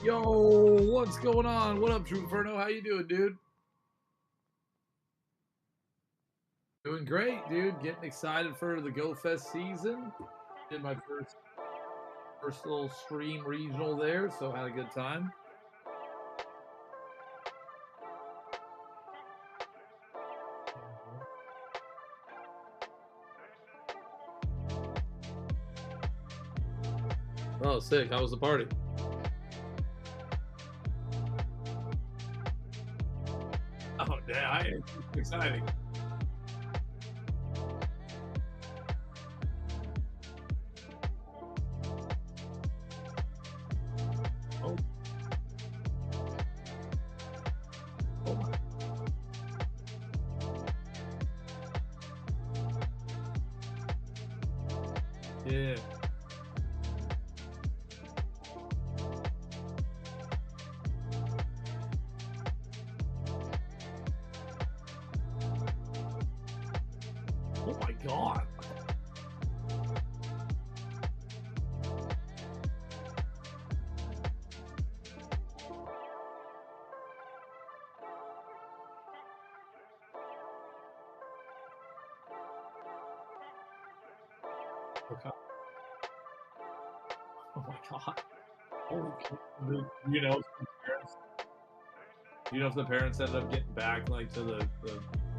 Yo, what's going on? What up, Tru Inferno? How you doing, dude? Doing great, dude. Getting excited for the Go Fest season. Did my first little stream regional there, so had a good time. Oh, sick. How was the party? Oh, damn. It's exciting. Oh. Oh, my. Yeah. Oh, my God. Okay. Oh, my God. Holy shit. You know, if the parents ended up getting back like to the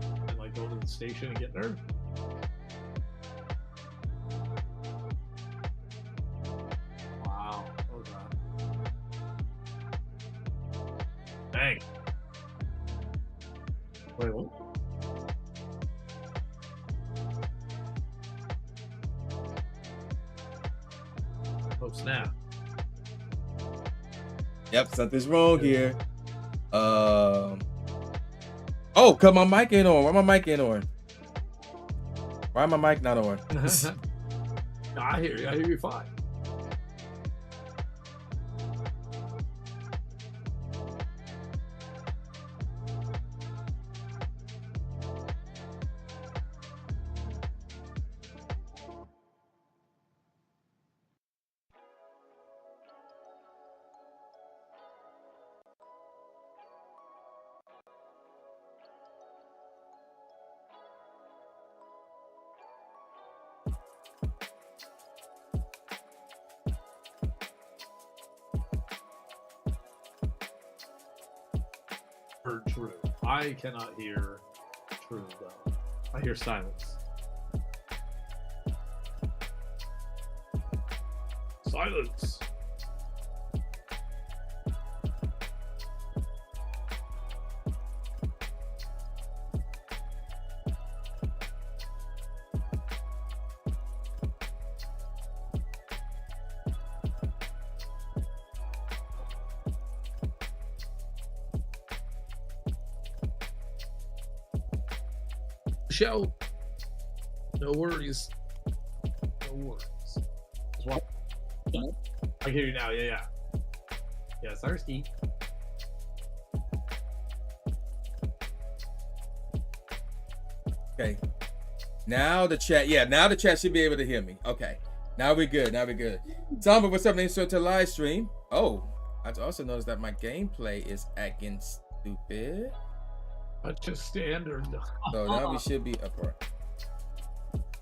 and like going to the station and getting her? Wow. Okay. Dang. Wait, what? Oh, snap. Yep, something's wrong here. Oh, cause my mic ain't on. Why my mic ain't on? Why my mic not on? I hear you. I hear you fine. True. I cannot hear True though. I hear silence. Silence. Show. No worries. No worries. What? I hear you now. Yeah. Yeah, thirsty. Okay. Now the chat. Yeah, now the chat should be able to hear me. Okay. Now we're good. Now we're good. Tell me what's up, name to live stream. Oh, I also noticed that my gameplay is acting stupid. That's just standard. So now we should be upright.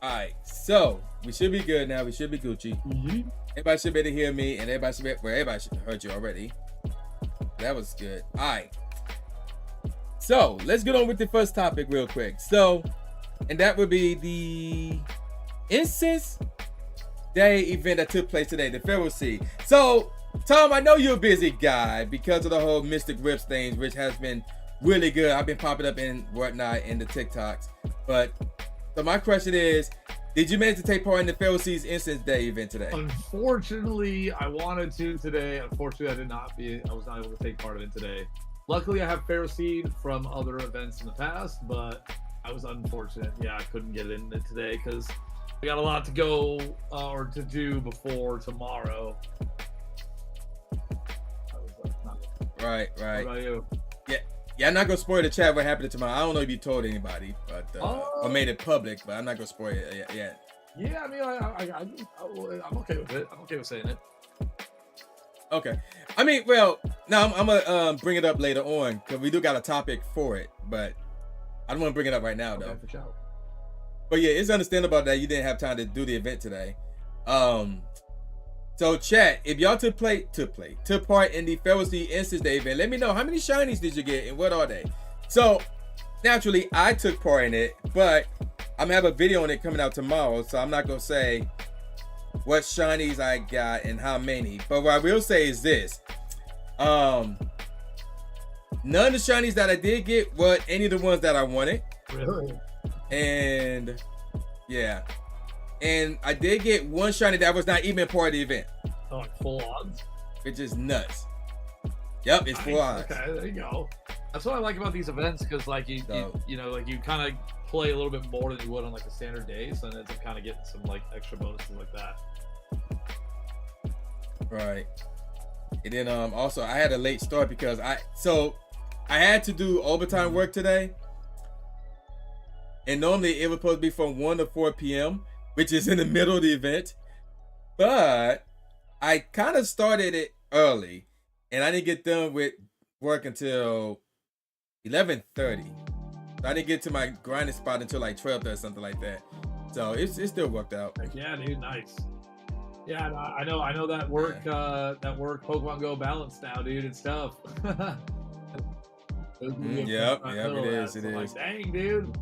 All right, so we should be good now. We should be Gucci. Mm-hmm. Everybody should be able to hear me, and everybody should be, well, everybody should have heard you already. That was good. All right. So let's get on with the first topic real quick. So, and that would be the Incense Day event that took place today, the Ferroseed. So, Tom, I know you're a busy guy because of the whole Mystic Rips things, which has been really good. I've been popping up in whatnot in the TikToks. But so my question is, did you manage to take part in the Ferroseed Incense Day event today? Unfortunately, I wanted to today. Unfortunately, I was not able to take part of it today. Luckily, I have Ferroseed from other events in the past, but I was unfortunate. Yeah, I couldn't get in it today because I got a lot to go or to do before tomorrow. Right. What about you? Yeah, I'm not gonna spoil the chat what happened tomorrow. I don't know if you told anybody, but or made it public, but I'm not gonna spoil it yet. Yeah, I mean, I'm okay with it. I'm okay with saying it. Okay. I mean, well, now I'm gonna bring it up later on because we do got a topic for it, but I don't want to bring it up right now though. Okay, for sure. But yeah, it's understandable that you didn't have time to do the event today. So chat, if y'all took part in the Ferroseed Incense Day event, let me know how many shinies did you get and what are they? So naturally, I took part in it, but I'm gonna have a video on it coming out tomorrow, so I'm not gonna say what shinies I got and how many. But what I will say is this: none of the shinies that I did get were any of the ones that I wanted. Really? And yeah. And I did get one shiny that was not even part of the event. Oh, like full odds? Which is nuts. Yep, it's full odds. Okay, there you go. That's what I like about these events, because like you know, like you kind of play a little bit more than you would on like a standard day, so then it's kind of getting some like extra bonuses like that. Right. And then also I had a late start because I had to do overtime work today. And normally it was supposed to be from 1 to 4 p.m., which is in the middle of the event. But I kind of started it early, and I didn't get done with work until 11:30. So I didn't get to my grinding spot until like 12 or something like that. So it still worked out. Like, yeah, dude, nice. Yeah, I know that work Pokemon Go balance now, dude. It's tough. Yep, it is. It is. Like, dang, dude.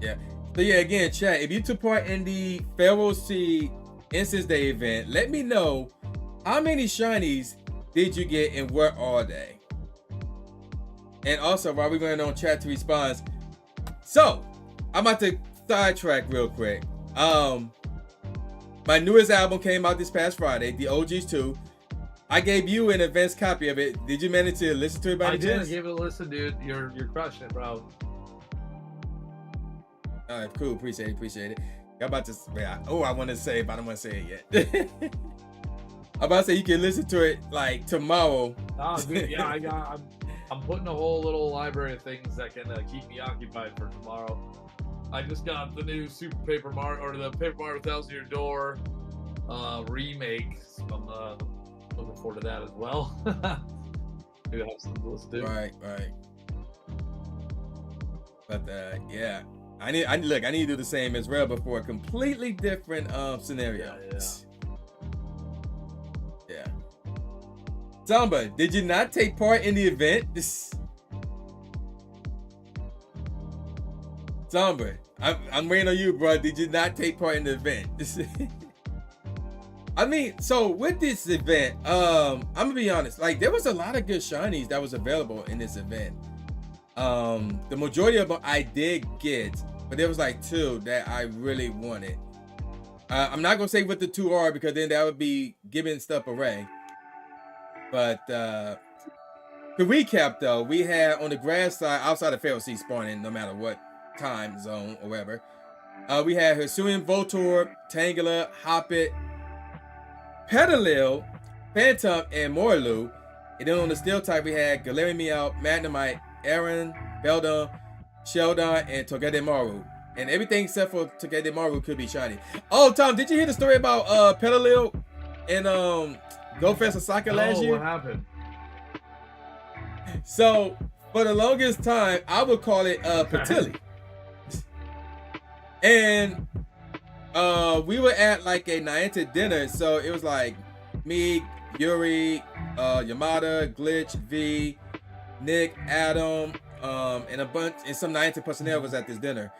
Yeah. So yeah, again, chat, if you took part in the Ferroseed Incense Day event, let me know how many shinies did you get and where are they? And also, while we're going on chat to response, so I'm about to sidetrack real quick. My newest album came out this past Friday, the OGs 2. I gave you an advanced copy of it. Did you manage to listen to it by any chance? I did. I gave it a listen, dude. You're crushing it, bro. All right, cool. Appreciate it. I'm about to. I want to say, but I don't want to say it yet. I'm about to say you can listen to it like tomorrow. Oh, dude, yeah, I'm putting a whole little library of things that can keep me occupied for tomorrow. I just got the new Super Paper Mario, or the Paper Mario 1000 Year Door remake. So I'm looking forward to that as well. Maybe have something to listen to. Right. But yeah. I need to do the same as well, but for a completely different scenario. Yeah. Samba, did you not take part in the event? Samba, I'm waiting on you, bro. Did you not take part in the event? I mean, so with this event, I'm gonna be honest. Like, there was a lot of good shinies that was available in this event. The majority of them I did get, but there was like 2 that I really wanted. I'm not gonna say what the 2 are because then that would be giving stuff away. But to recap though, we had on the grass side, outside of Ferroseed spawning, no matter what time zone or whatever, we had Hisuian Voltorb, Tangela, Hoppet, Petalil, Phantom, and Morlu. And then on the steel type, we had Galarian Meowth, Magnemite, Aaron, Beldum, Sheldon, and Togedemaru. And everything except for Togedemaru could be shiny. Oh, Tom, did you hear the story about Petalil and Go Fest Osaka last year? What happened? So, for the longest time, I would call it Patilli. And we were at like a Niantic dinner, so it was like me, Yuri, Yamada, Glitch, V, Nick, Adam, and some Niantic personnel was at this dinner.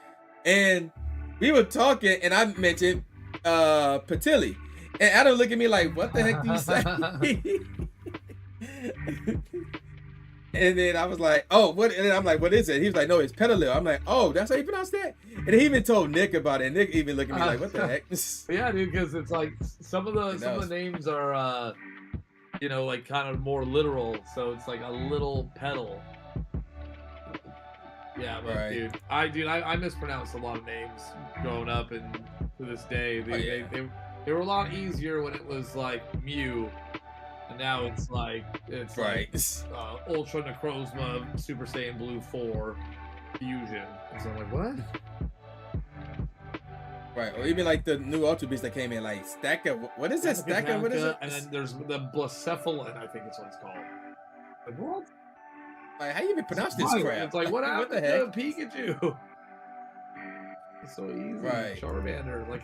And we were talking, and I mentioned Patilli. And Adam looked at me like, what the heck do you say? And then I was like, oh, what? And then I'm like, what is it? He was like, no, it's Petalil. I'm like, oh, that's how you pronounce that? And he even told Nick about it. And Nick even looked at me like, what the heck? Yeah, dude, because it's like some of the names are, like kind of more literal. So it's like a little petal. Yeah, but right. I mispronounced a lot of names growing up, and to this day, they were a lot easier when it was like Mew. And now it's right. Like Ultra Necrozma Super Saiyan Blue 4 Fusion. And so I'm like, what? Right, or even like the new Ultra Beast that came in, like Stacker. What is it? Stacker? What is it? And then there's the Blacephalon, I think it's what it's called. Like, what? Like, how you even pronounce this It's crap? like, what happened What the heck? to Pikachu? It's so easy. Right. Charmander, like,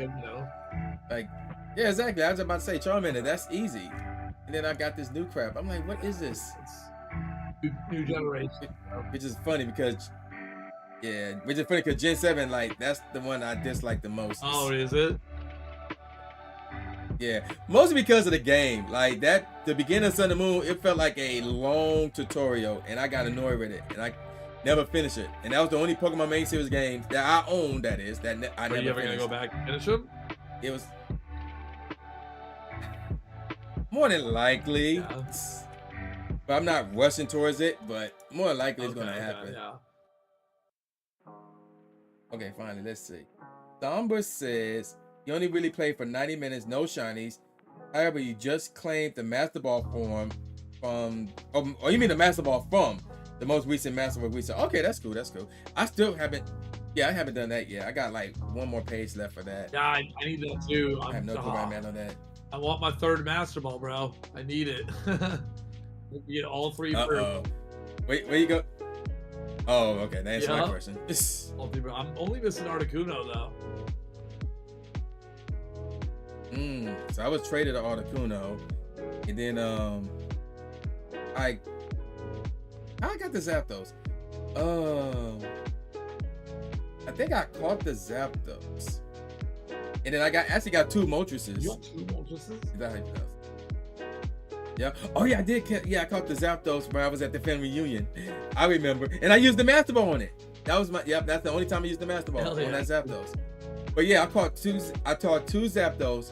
Like, yeah, exactly. I was about to say Charmander. That's easy. And then I got this new crap. I'm like, what is this? It's new generation. Which is funny because, yeah, which is funny because Gen 7, like, that's the one I dislike the most. Oh, is it? Yeah, mostly because of the game. Like that, the beginning of Sun and Moon, it felt like a long tutorial, and I got annoyed with it, and I never finished it. And that was the only Pokemon main series game that I owned. That is that I never. Are you ever finished. gonna go back and finish them? It was more than likely, Yeah. but I'm not rushing towards it. But more than likely, it's gonna happen. Yeah. Okay, finally, let's see. Thomber says you only really played for 90 minutes, no shinies. However, you just claimed the Master Ball form from, or you mean the Master Ball from the most recent Master Ball recent. Okay, that's cool. That's cool. I still haven't, yeah, I haven't done that yet. I got like one more page left for that. Yeah, I need that too. I have no clue where I'm at on that. I want my third Master Ball, bro. I need it. Get all three. Wait, where you go? Oh, okay. That's my question. I'm only missing Articuno though. So I was traded to Articuno, and then I got the Zapdos. I think I caught the Zapdos, and then I actually got two Moltres. You got two Moltres? Is that how you pronounce it? Yeah. Oh yeah, I did. Yeah, I caught the Zapdos when I was at the family reunion. I remember, and I used the Master Ball on it. That was my. Yep, that's the only time I used the Master Ball on that Zapdos. But yeah, I caught two Zapdos.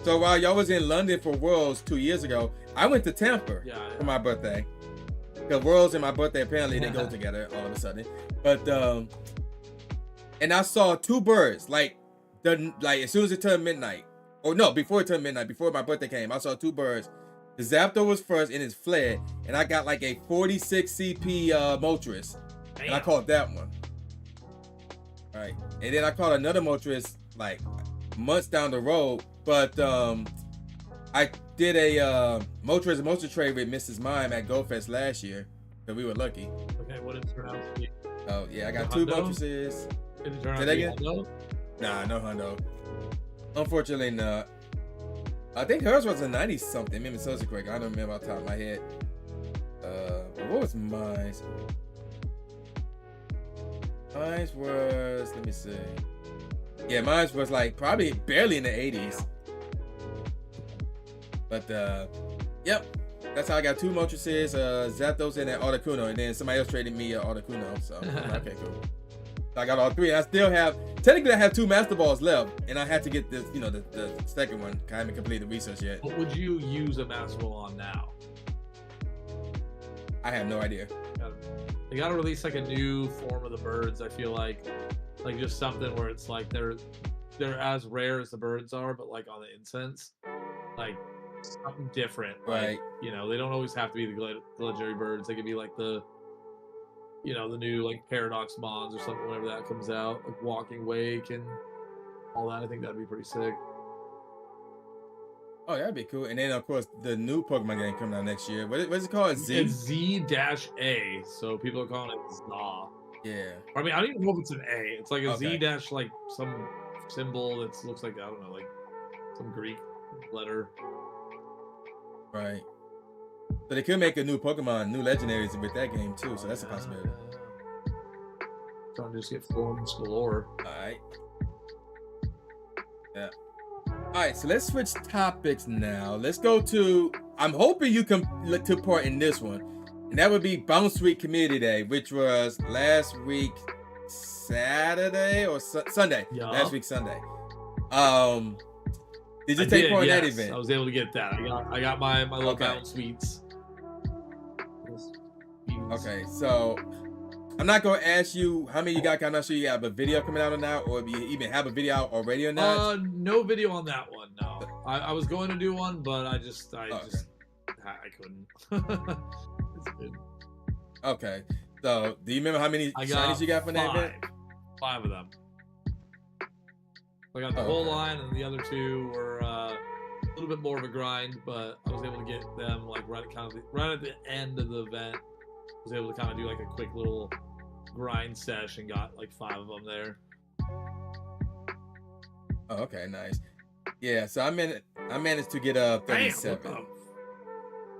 So while y'all was in London for Worlds 2 years ago, I went to Tampa for my birthday. Because Worlds and my birthday apparently they go together all of a sudden. But and I saw two birds like as soon as it turned midnight. Or no, before it turned midnight, before my birthday came, I saw two birds. The Zapdos was first and it fled, and I got like a 46 CP Moltres. Damn. And I caught that one. Right. And then I caught another Moltres like months down the road, but I did a Moltres trade with Mrs. Mime at GoFest last year, so we were lucky. Okay, what did it turn out to be? Oh yeah, I got two Moltres. Did it turn out to be Hundo? Nah, no Hundo. Unfortunately, not. I think hers was a 90 something. Maybe so quick. I don't remember off the top of my head. What was mine? Mine was, let me see. Yeah, mine was like probably barely in the 80s. But yep, that's how I got two Moltres, Zapdos and an Articuno, and then somebody else traded me an Articuno. So okay, cool. So I got all three, and I still have. Technically, I have two Master Balls left, and I had to get this, the second one. I haven't completed the research yet. What would you use a Master Ball on now? I have no idea. They gotta release like a new form of the birds. I feel like just something where it's like they're as rare as the birds are, but like on the incense, like something different. Right. Like, they don't always have to be the legendary birds. They could be like the new like Paradox Mons or something whenever that comes out, like Walking Wake and all that. I think that'd be pretty sick. Oh, that'd be cool. And then of course the new Pokemon game coming out next year. What's it called? Z? It's Z-A. So people are calling it ZA. Yeah. I mean, I don't even know if it's an A. It's like a Okay. Z dash, like some symbol that looks like, I don't know, like some Greek letter. Right. So they could make a new Pokemon, new legendaries with that game too. So that's a possibility. Trying to just get forms galore. All right. Yeah. All right. So let's switch topics now. Let's go to. I'm hoping you can took part in this one, and that would be Bounce Week Community Day, which was last week Saturday or Sunday. Yeah. Last week Sunday. Did you take part in that event? I was able to get that. I got my little Bounce Sweets. Okay, so I'm not gonna ask you how many you got. I'm not sure you have a video coming out or not, or if you even have a video out already or not. No video on that one. No, I was going to do one, but I couldn't. It's good. Okay, so do you remember how many shinies you got from that event? 5 of them. I got the whole line, and the other two were a little bit more of a grind, but I was able to get them like right at the end of the event. I was able to kind of do like a quick little grind sesh and got like 5 of them there. Oh, okay, nice. Yeah, so I managed to get 37. Damn,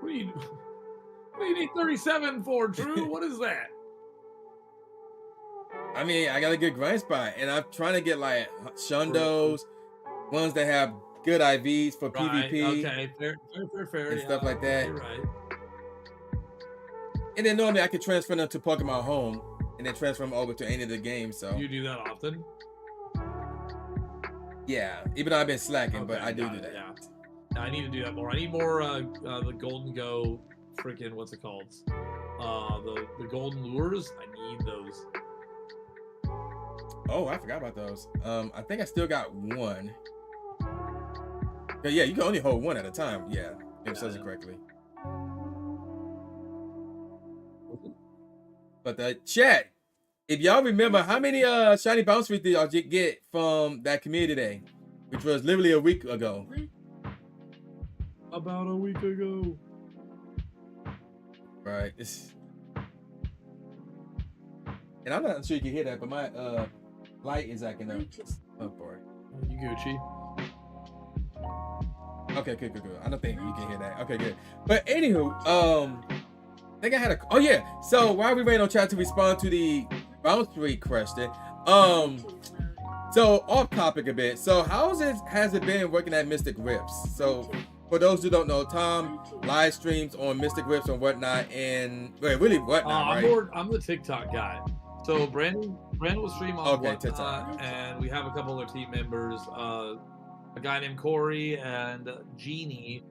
what do you need 37 for, Tru? What is that? I mean, I got a good grind spot, and I'm trying to get like shundos, ones that have good IVs for PvP. Okay, fair. And stuff like that. You're right. And then normally I could transfer them to Pokemon Home, and then transfer them over to any of the games. So you do that often? Yeah, even though I've been slacking, but I do that. Yeah, I need to do that more. I need more the Golden Go, freaking what's it called? The Golden Lures. I need those. Oh, I forgot about those. I think I still got one. Yeah, you can only hold one at a time. Yeah, if it says it correctly. But the chat, if y'all remember, how many shiny bounce did y'all get from that community day, which was literally a week ago? About a week ago. Right. And I'm not sure you can hear that, but my light is acting up. Oh boy. You Gucci. Okay, good. I don't think you can hear that. Okay, good. But anywho, I think I had oh yeah. So while we waiting on chat to respond to the bounce rate question, so off topic a bit. So has it been working at Mystic Rips? So for those who don't know, Tom live streams on Mystic Rips and whatnot, and really whatnot, right? I'm the TikTok guy. So Brandon will stream on whatnot, TikTok. And we have a couple other team members, a guy named Corey and Jeannie,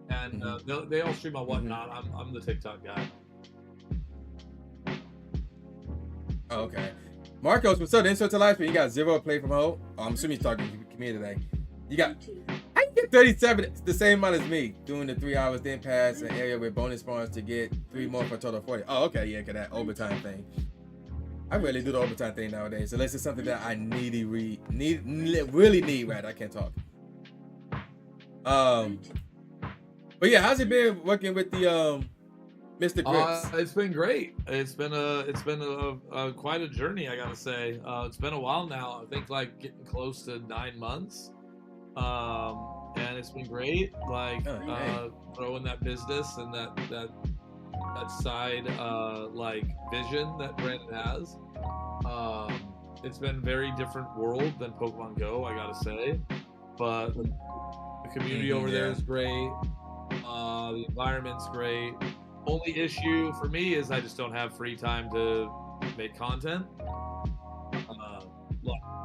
and they all stream on whatnot. I'm the TikTok guy. Oh, okay. Marcos, what's up? The insert to live stream. You got 0 play from home. Oh, I'm assuming you're talking to me today. You got. I can get 37. It's the same amount as me. Doing the 3 hours, then pass an area with bonus spawns to get 3 more for a total of 40. Oh, okay, yeah, cause that overtime thing. I really do the overtime thing nowadays. Unless it's something that I really need. Right, I can't talk. But yeah, how's it been working with the Mr. Grips? It's been great. It's been a quite a journey, I gotta say. It's been a while now. I think like getting close to 9 months. And it's been great. Like growing that business and that side like vision that Brandon has. It's been a very different world than Pokemon Go, I gotta say. But the community over there is great. The environment's great. Only issue for me is I just don't have free time to make content.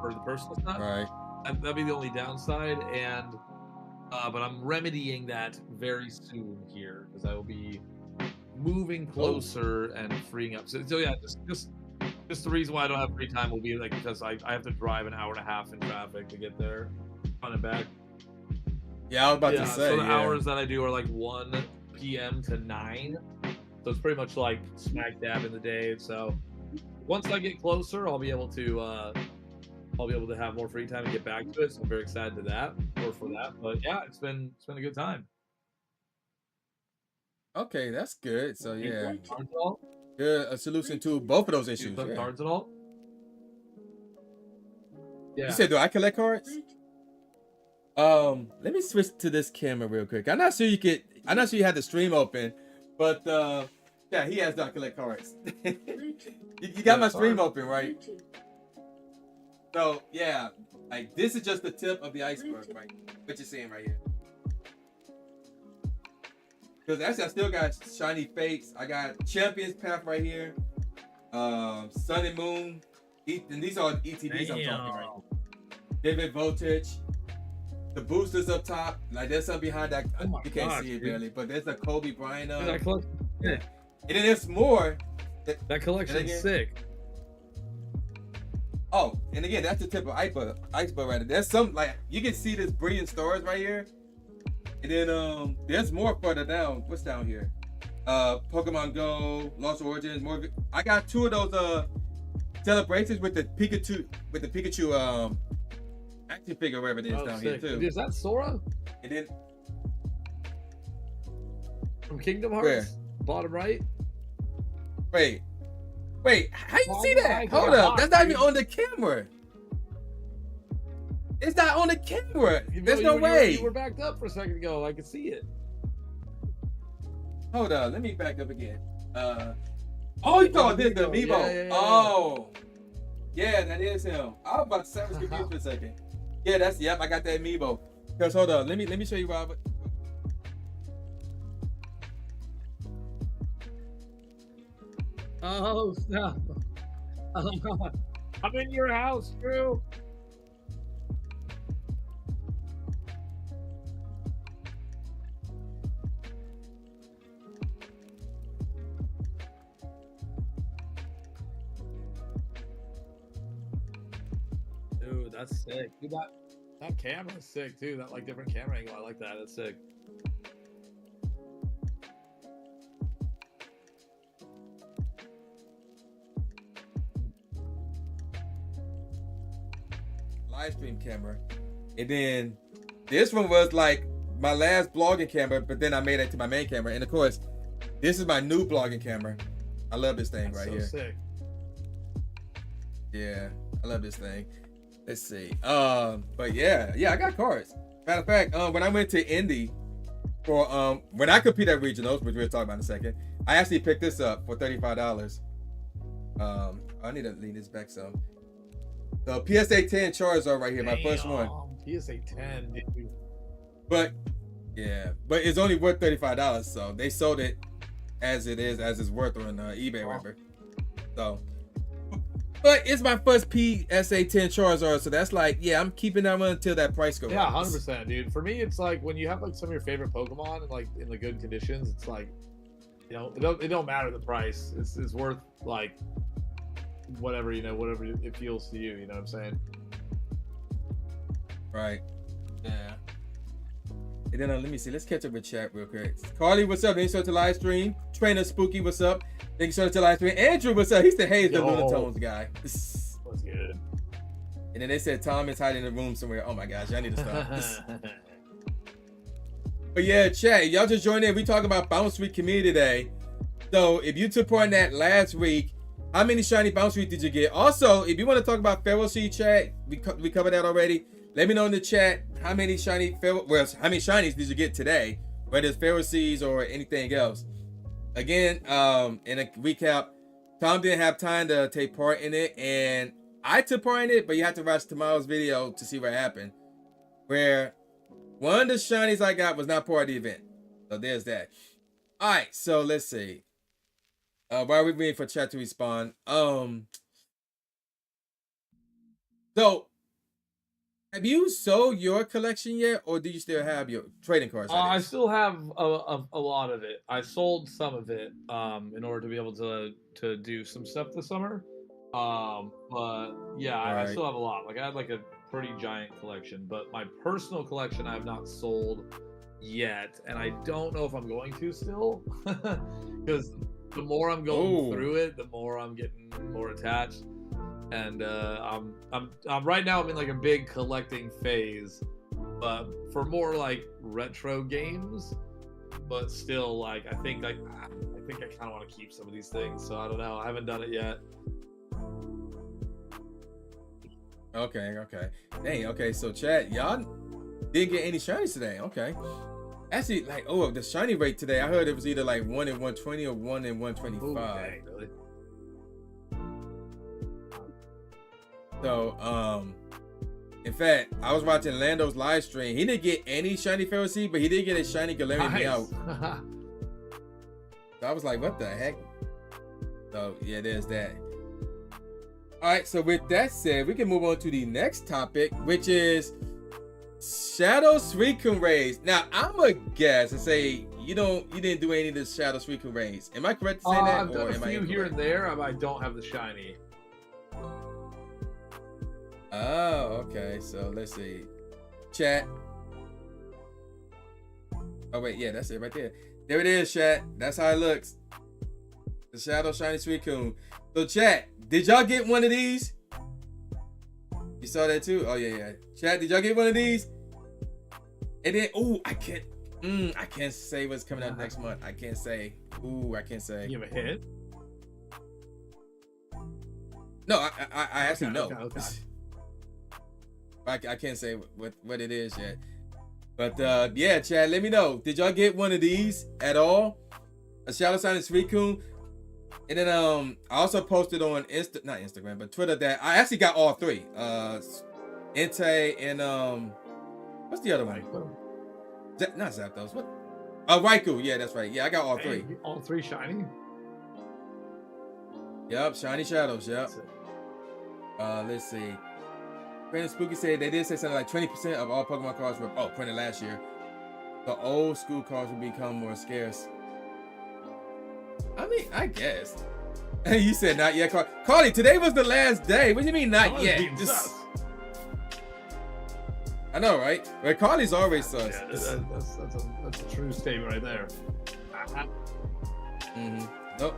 For the personal stuff. Right. That'd be the only downside, and but I'm remedying that very soon here because I will be moving closer and freeing up. So yeah, just the reason why I don't have free time will be like because I have to drive an hour and a half in traffic to get there, on and back. Yeah, I was about to say. So the hours that I do are like 1 p.m. to 9, so it's pretty much like smack dab in the day. So once I get closer, I'll be able to have more free time to get back to it. So I'm very excited for that. But yeah, it's been a good time. Okay, that's good. So yeah, good a solution to both of those issues. You cards at all? Yeah. You said, do I collect cards? Let me switch to this camera real quick. I'm not sure you had the stream open, but yeah, he has not collect cards. you got my stream open, right? So yeah, like this is just the tip of the iceberg, right? What you're seeing right here. Because actually, I still got shiny fakes. I got Champions Path right here. Sun and Moon. And these are ETBs I'm talking right now. Vivid Voltage. The boosters up top. Like there's something behind that. You can't see it barely, but there's a Kobe Bryant. Yeah. And then there's more. That collection's sick. Oh, and again, that's the tip of iceberg right there. There's some like you can see this brilliant stars right here. And then there's more further down. What's down here? Pokemon Go, Lost Origins, more. I got 2 of those celebrations with the Pikachu Action figure, wherever it is down sick. here too. Is that Sora And then from Kingdom Hearts? Where? Bottom right. wait, how you see that? I Hold up, that's not even on the camera. It's not on the camera. There's no way. You were backed up for a second ago. I could see it. Hold on, let me back up again. Oh, you thought this the Amiibo? Yeah. Oh, yeah, that is him. I was about to say I was confused for a second. Yeah, that's yep. I got that Amiibo. Cause hold on, let me show you, Robert. Oh snap! I'm in your house, Drew. Dude, that's sick. Dude, that camera's sick too. That like different camera angle. I like that. That's sick. Live stream camera, and then this one was like my last blogging camera, but then I made it to my main camera, and of course, this is my new blogging camera. I love this thing right so here. Sick. Yeah, I love this thing. Let's see. But yeah, I got cards. Matter of fact, when I went to Indy for when I compete at regionals, which we'll talk about in a second, I actually picked this up for $35. I need to lean this back some. The PSA 10 Charizard right here, my first one. PSA 10, dude. But yeah, but it's only worth $35, so they sold it as it is, as it's worth on eBay or whatever. So, but it's my first PSA 10 Charizard, so that's like, yeah, I'm keeping that one until that price goes. Yeah, 100%, dude. For me, it's like when you have like some of your favorite Pokemon and like in the good conditions, it's like, you know, it don't matter the price. It's worth like whatever, you know, whatever it feels to you. You know what I'm saying? Right. Yeah. And then let me see. Let's catch up with chat real quick. Carly, what's up? Thank you so much to live stream. Trainer Spooky, what's up? Thank you so much to live stream. Andrew, what's up? He's the Hayes, the Luna Tones guy. That's good. And then they said Tom is hiding in the room somewhere. Oh my gosh, I need to stop. But yeah, chat, y'all just joined in. We talking about Bounce Week community today. So if you took part in that last week, how many shiny Bounce Week did you get? Also, if you want to talk about Ferroseed chat, we covered that already. Let me know in the chat how many how many shinies did you get today, whether it's Ferroseeds or anything else. Again, in a recap, Tom didn't have time to take part in it, and I took part in it, but you have to watch tomorrow's video to see what happened. Where one of the shinies I got was not part of the event. So there's that. All right, so let's see. While we're waiting for chat to respond, so have you sold your collection yet, or do you still have your trading cards? I still have a lot of it. I sold some of it in order to be able to do some stuff this summer. But yeah, I still have a lot. Like I had like a pretty giant collection, but my personal collection I have not sold yet, and I don't know if I'm going to still, because the more I'm going through it, the more I'm getting more attached. And I'm right now I'm in like a big collecting phase, but for more like retro games. But still, like I think I kind of want to keep some of these things. So I don't know. I haven't done it yet. Okay. Dang. Okay. So chat, y'all didn't get any shinies today. Okay. Actually, like, the shiny rate today, I heard it was either like 1 in 120 or 1 in 125. Okay, really? So, in fact, I was watching Lando's live stream. He didn't get any shiny Ferroseed, but he did get a shiny Galarian Meowth. So I was like, what the heck? So, yeah, there's that. All right, so with that said, we can move on to the next topic, which is Shadow Suicune raids. Now, I'm a guess and say you didn't do any of the Shadow Suicune raids. Am I correct to say that? I've done a few here and there. I don't have the shiny. Oh, okay. So let's see. Chat. Oh wait, yeah, that's it right there. There it is, chat. That's how it looks. The Shadow Shiny Suicune. So chat, did y'all get one of these? You saw that too? Oh yeah. Chat, did y'all get one of these? And then, I can't say what's coming out next month. I can't say. I can't say. You have a hit? No, I actually know. Okay. I can't say what it is yet. But yeah, Chad, let me know. Did y'all get one of these at all? A Shadow Sign and Suicune? And then I also posted on not Instagram, but Twitter that I actually got all three. Entei and what's the other one? Not Zapdos. What? Raikou. Yeah, that's right. Yeah, I got all three. All three shiny? Yep, shiny shadows. Yep. Let's see. Brandon Spooky said they did say something like 20% of all Pokemon cards were printed last year. The old school cards will become more scarce. I mean, I guess. You said not yet, Carly. Today was the last day. What do you mean not yet? I know, right? But Carly's always sus. Yeah, that's a true statement right there. Nope.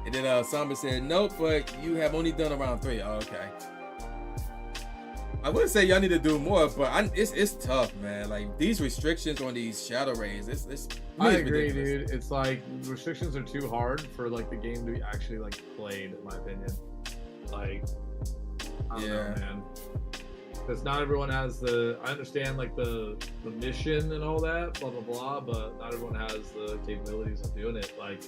And then Samba said, nope, but you have only done around 3. Oh, okay. I wouldn't say y'all need to do more, but it's tough, man. Like, these restrictions on these shadow rays, it's I agree, dude. It's like restrictions are too hard for like the game to be actually like played, in my opinion. Like, I don't know, man. Because not everyone has the. I understand like the mission and all that, blah blah blah, but not everyone has the capabilities of doing it. Like,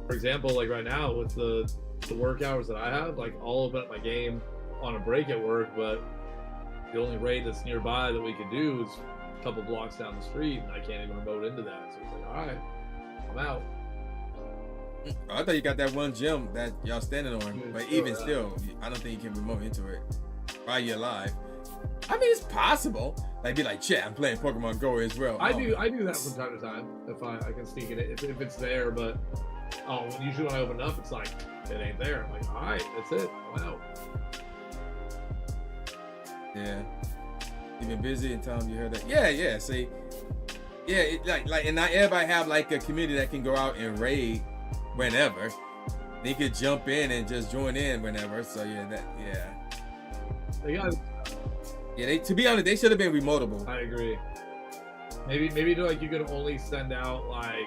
for example, like right now with the work hours that I have, like all of it my game on a break at work, but the only raid that's nearby that we could do is a couple blocks down the street, and I can't even remote into that. So it's like, all right, I'm out. I thought you got that one gym that y'all standing on, but even still, I don't think you can remote into it while you're live. I mean, it's possible. Like, be like, chat, I'm playing Pokemon Go as well. I do that from time to time if I can sneak it if it's there, but usually when I open it up, it's like it ain't there. I'm like, all right, that's it, I'm out. Yeah, you've been busy in time. You heard that? Yeah. See, yeah, like, and not everybody have like a community that can go out and raid whenever. They could jump in and just join in whenever. So they to be honest, they should have been remotable. I agree. Maybe like you could only send out like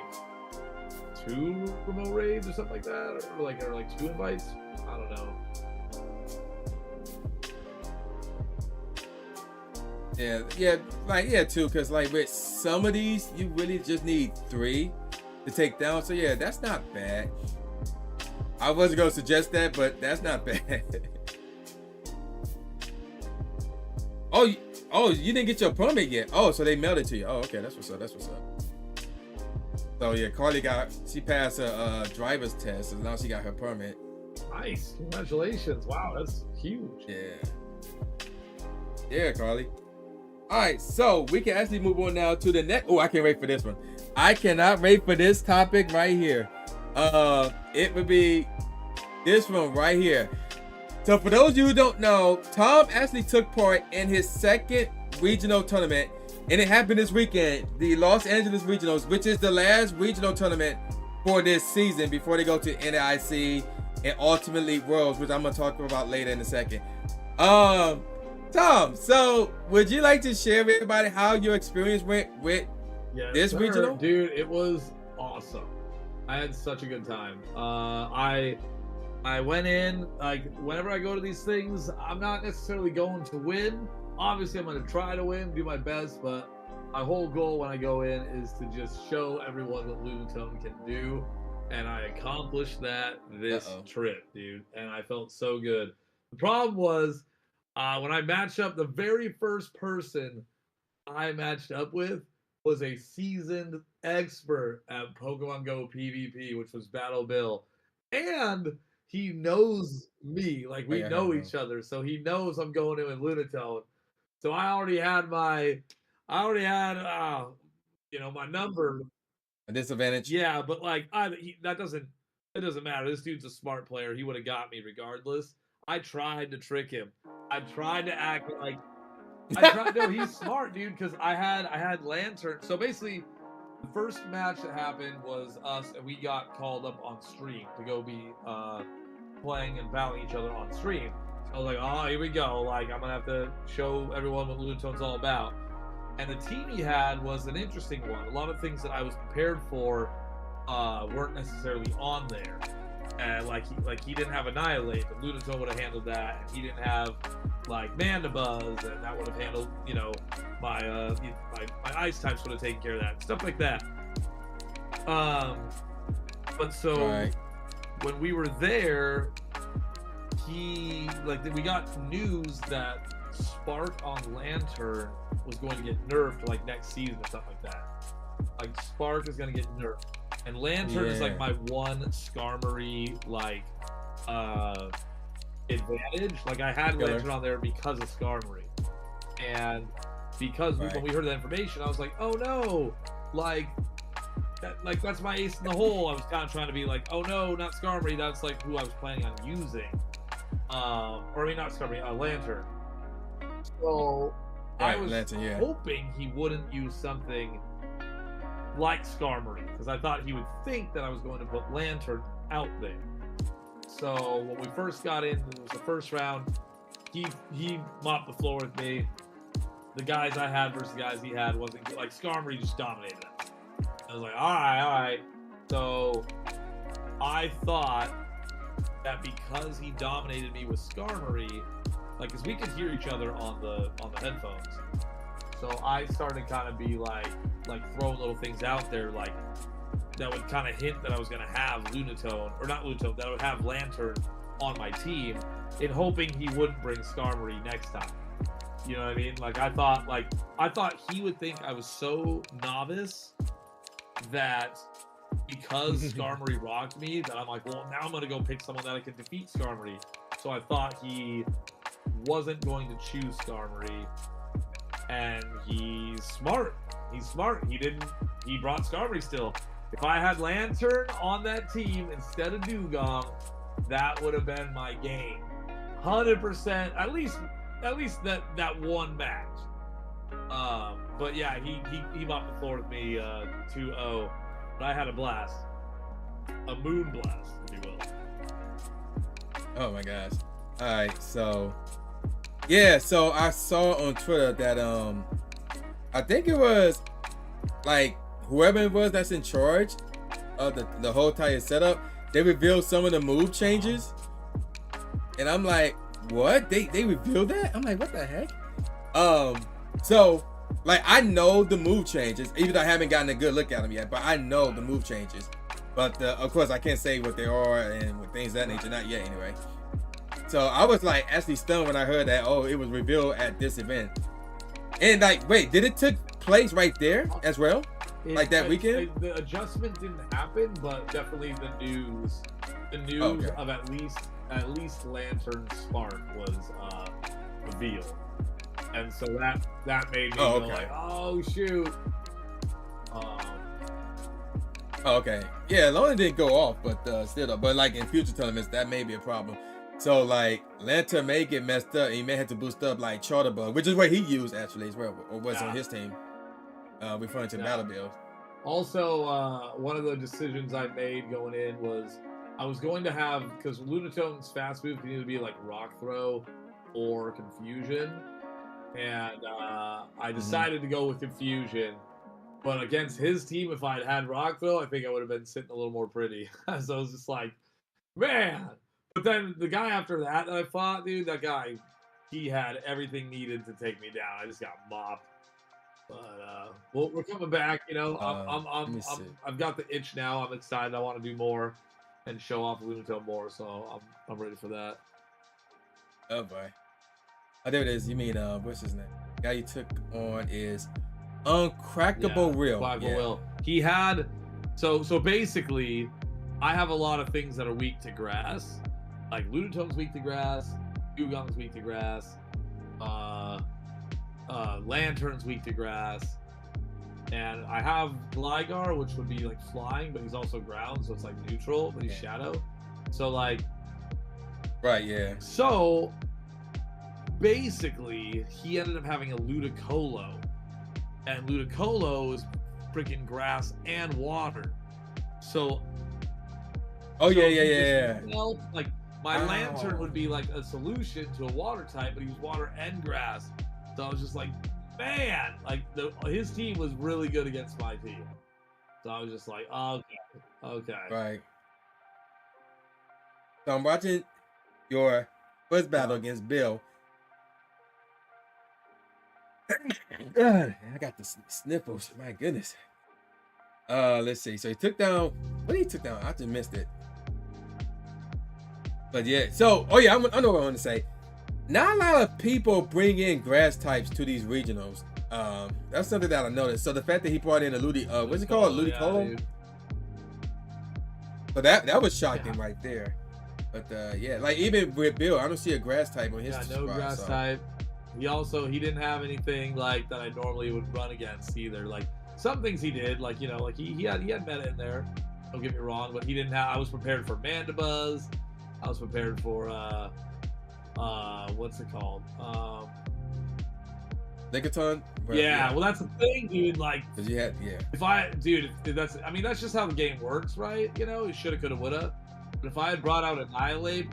2 remote raids or something like that, or like 2 invites. I don't know. Yeah, too, because like with some of these, you really just need 3 to take down. So yeah, that's not bad. I wasn't gonna suggest that, but that's not bad. Oh, you didn't get your permit yet. Oh, so they mailed it to you. Oh, okay, that's what's up. So yeah, Carly she passed a driver's test, so now she got her permit. Nice, congratulations! Wow, that's huge. Yeah, Carly. All right, so we can actually move on now to the next. Oh, I can't wait for this one. I cannot wait for this topic right here. It would be this one right here. So for those of you who don't know, Tom actually took part in his 2nd regional tournament, and it happened this weekend, the Los Angeles Regionals, which is the last regional tournament for this season before they go to NAIC and ultimately Worlds, which I'm gonna talk about later in a second. Tom, so would you like to share with everybody how your experience went with this regional? Dude, it was awesome. I had such a good time. I went in, like, whenever I go to these things, I'm not necessarily going to win. Obviously, I'm going to try to win, do my best, but my whole goal when I go in is to just show everyone what Lunatone can do, and I accomplished that this trip, dude, and I felt so good. The problem was, when I matched up, the very first person I matched up with was a seasoned expert at Pokemon Go PvP, which was Battle Bill. And he knows me. Like, we know each other. So he knows I'm going in with Lunatone. So I already had my number. A disadvantage? Yeah, but like, it doesn't matter. This dude's a smart player. He would have got me regardless. I tried to trick him. I tried to act like no, he's smart, dude, because I had Lantern. So basically, the first match that happened was us, and we got called up on stream to go be playing and battling each other on stream. I was like, oh, here we go. Like, I'm gonna have to show everyone what Lunatone's all about. And the team he had was an interesting one. A lot of things that I was prepared for weren't necessarily on there. And like he didn't have Annihilate, but Lunatone would have handled that. And he didn't have like Mandibuzz, and that would have handled, you know, my Ice types would have taken care of that. Stuff like that. But so when we were there, we got news that Spark on Lantern was going to get nerfed like next season or something like that. Like Spark is going to get nerfed, and Lantern is like my one Skarmory like advantage. Like I had Lantern on there because of Skarmory, and because when we heard that information, I was like, oh no, like that's my ace in the hole. I was kind of trying to be like, oh no, not Skarmory. That's like who I was planning on using. Or I mean, not Skarmory, Lantern. So I was hoping he wouldn't use something like Skarmory, because I thought he would think that I was going to put Lantern out there. So when we first got in, it was the first round. He mopped the floor with me. The guys I had versus the guys he had wasn't good. Like Skarmory just dominated us. I was like, all right. So I thought that because he dominated me with Skarmory, like, because we could hear each other on the headphones, so I started kind of be like throwing little things out there, like that would kind of hint that I was gonna have Lunatone, or not Lunatone, that I would have Lantern on my team, in hoping he wouldn't bring Skarmory next time. You know what I mean? Like I thought he would think I was so novice that because Skarmory rocked me, that I'm like, well, now I'm gonna go pick someone that I can defeat Skarmory. So I thought he wasn't going to choose Skarmory, and he's smart. He brought Skarmory still. If I had Lantern on that team instead of Dugong, that would have been my game. 100%, at least that one match. But yeah, he mopped the floor with me 2-0. But I had a blast. A moon blast, if you will. Oh my gosh. Alright, so yeah, so I saw on Twitter that I think it was like whoever it was that's in charge of the whole entire setup, they revealed some of the move changes. And I'm like, what? They revealed that? I'm like, what the heck? So like I know the move changes, even though I haven't gotten a good look at them yet, but I know the move changes. But of course I can't say what they are and with things of that nature, not yet anyway. So I was like actually stunned when I heard that, oh, it was revealed at this event. And like, wait, did it took place right there as well? Like that weekend? The adjustment didn't happen, but definitely the news of at least Lantern Spark was revealed. And so that made me go like, oh shoot. Okay. Yeah, Lona didn't go off, but still, but like in future tournaments, that may be a problem. So like Lantern may get messed up, and he may have to boost up like Charterbug, which is what he used actually as well, or was on his team. Referring to battle bills. Also, one of the decisions I made going in was I was going to have, because Lunatone's fast move can either be like Rock Throw or Confusion, and I decided to go with Confusion. But against his team, if I'd had Rock Throw, I think I would have been sitting a little more pretty. So I was just like, man. But then the guy after that I fought, dude, that guy, he had everything needed to take me down. I just got mopped. But well, we're coming back. You know, I've got the itch now. I'm excited. I want to do more and show off Lunatone more. So I'm ready for that. Oh boy. Oh, there it is. You mean what's his name? The guy you took on is Uncrackable Will. Will. He had so basically, I have a lot of things that are weak to grass. Like Lunatone's weak to grass, Dugong's weak to grass, Lantern's weak to grass, and I have Gligar, which would be like flying, but he's also ground, so it's like neutral, but he's shadow. So like, right, yeah. So basically, he ended up having a Ludicolo, and Ludicolo is freaking grass and water. So. Oh yeah. Like My lantern would be like a solution to a water type, but he was water and grass. So I was just like, man, like his team was really good against my team. So I was just like, okay. Right. So I'm watching your first battle against Bill. God, I got the sniffles. My goodness. Let's see. So he took down. What did he took down? I just missed it. But yeah. So, oh yeah, I know what I want to say. Not a lot of people bring in grass types to these regionals. That's something that I noticed. So the fact that he brought in a what's it called? Ludicolo? So that was shocking right there. But yeah, like even with Bill, I don't see a grass type on his no grass type. He didn't have anything like that I normally would run against either. Like some things he did, like like he had meta in there. Don't get me wrong, but he didn't have. I was prepared for Mandibuzz. I was prepared for what's it called? Lickitung? Yeah, well that's the thing, dude. Like, cause you had if that's just how the game works, right? You shoulda, coulda, woulda. But if I had brought out Annihilate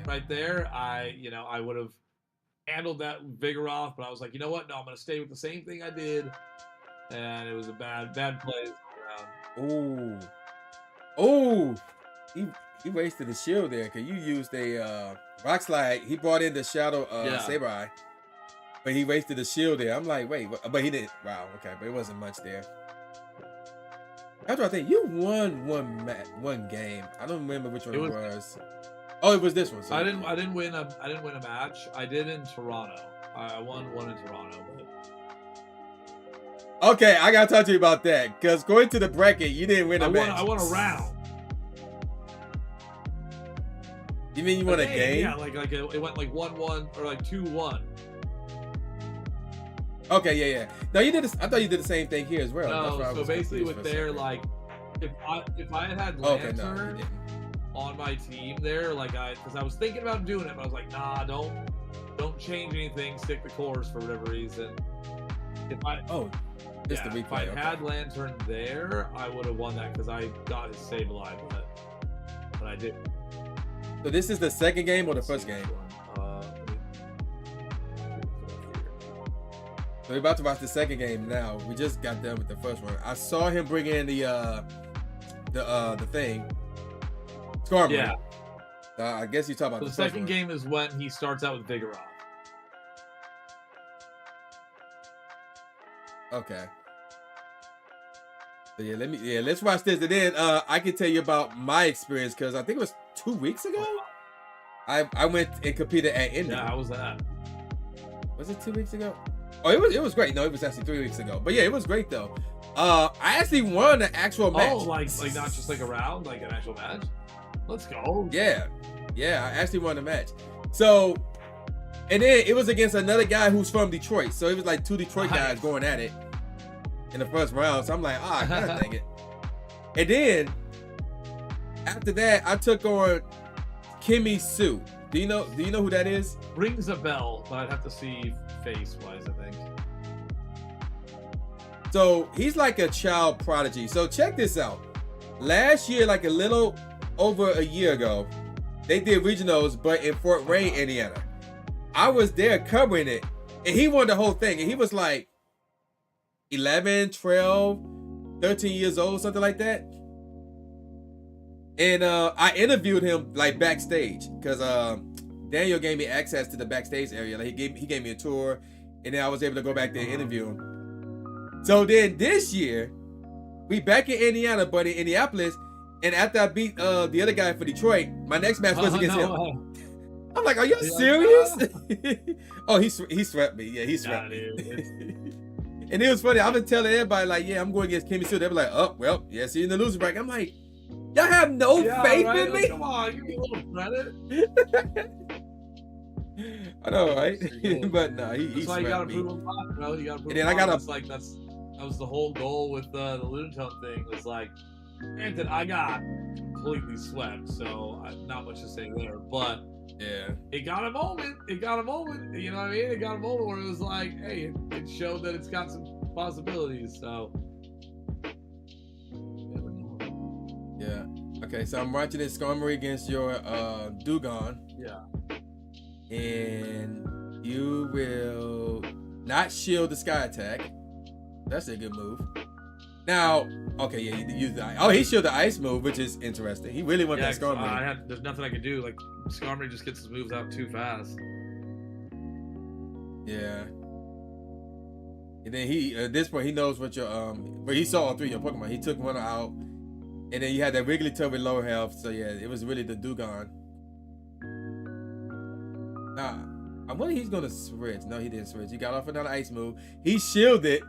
right there, I would have handled that Vigoroth. But I was like, you know what? No, I'm gonna stay with the same thing I did, and it was a bad play around. Oh, he wasted the shield there because you used a Rock Slide. He brought in the Shadow Sableye, but he wasted the shield there. I'm like, wait, but he didn't. Wow, okay, but it wasn't much there. After I think you won one game. I don't remember which one it was. Oh, it was this one. So I didn't win a match. I did in Toronto. I won one in Toronto. But... Okay, I gotta talk to you about that because going to the bracket, you didn't win a match. I won a round. You mean you won a game? Yeah, like it went like 1-1 or like 2-1. Okay, yeah. No, you did. I thought you did the same thing here as well. No, so basically with their like, if I had Lantern on my team there, like because I was thinking about doing it, but I was like, nah, don't change anything, stick the course for whatever reason. If I had Lantern there, I would have won that because I got his Sableye, but I didn't. So this is the second game or the first game? So we're about to watch the second game now. We just got done with the first one. I saw him bring in the thing. Skarmory. Yeah. I guess you talk about the second game is when he starts out with Vigoroth. Okay. So let's watch this, and then I can tell you about my experience because I think it was 2 weeks ago. I went and competed at Indy. Yeah, how was that? Was it 2 weeks ago? Oh, it was great. No, it was actually 3 weeks ago. But yeah, it was great though. I actually won an actual match. Oh, like not just like a round, like an actual match. Let's go. Yeah, I actually won a match. So, and then it was against another guy who's from Detroit. So it was like two Detroit guys going at it in the first round. So I'm like, God dang it. And then after that, I took on Kimmy Sue. Do you know who that is? Rings a bell, but I'd have to see face-wise, I think. So he's like a child prodigy. So check this out. Last year, like a little over a year ago, they did regionals, but in Fort Wayne, Indiana. I was there covering it, and he won the whole thing. And he was like 11, 12, 13 years old, something like that. And I interviewed him like backstage because Daniel gave me access to the backstage area. Like he gave me a tour, and then I was able to go back there and interview him. So then this year, we back in Indiana, but in Indianapolis, and after I beat the other guy for Detroit, my next match was against him. I'm like, are you serious? Oh, he swept me. Yeah, he swept me. And it was funny. I was telling everybody like, yeah, I'm going against Kimmy Sue. They were like, oh, well, yeah, see you in the loser bracket. I'm like, y'all have no faith in me? Come on, give me a little credit. I know, right? But no, he that's why you gotta prove him wrong, bro. You gotta prove him wrong. That was the whole goal with the Lunatone thing. Was like, granted, I got completely swept, so not much to say there. But yeah, it got a moment. You know what I mean? It got a moment where it was like, hey, it showed that it's got some possibilities. So yeah. Okay, so I'm watching this Skarmory against your Dugong. Yeah. And you will not shield the sky attack. That's a good move. Now, okay, yeah, you use the ice. Oh, he shielded the ice move, which is interesting. He really wants that Skarmory. There's nothing I can do. Like, Skarmory just gets his moves out too fast. Yeah. And then he, at this point, he knows what your, but he saw all three of your Pokemon. He took one out. And then you had that Wigglytuff with low health. So yeah, it was really the Dugong. Nah, I wonder if he's gonna switch. No, he didn't switch. He got off another ice move. He shielded.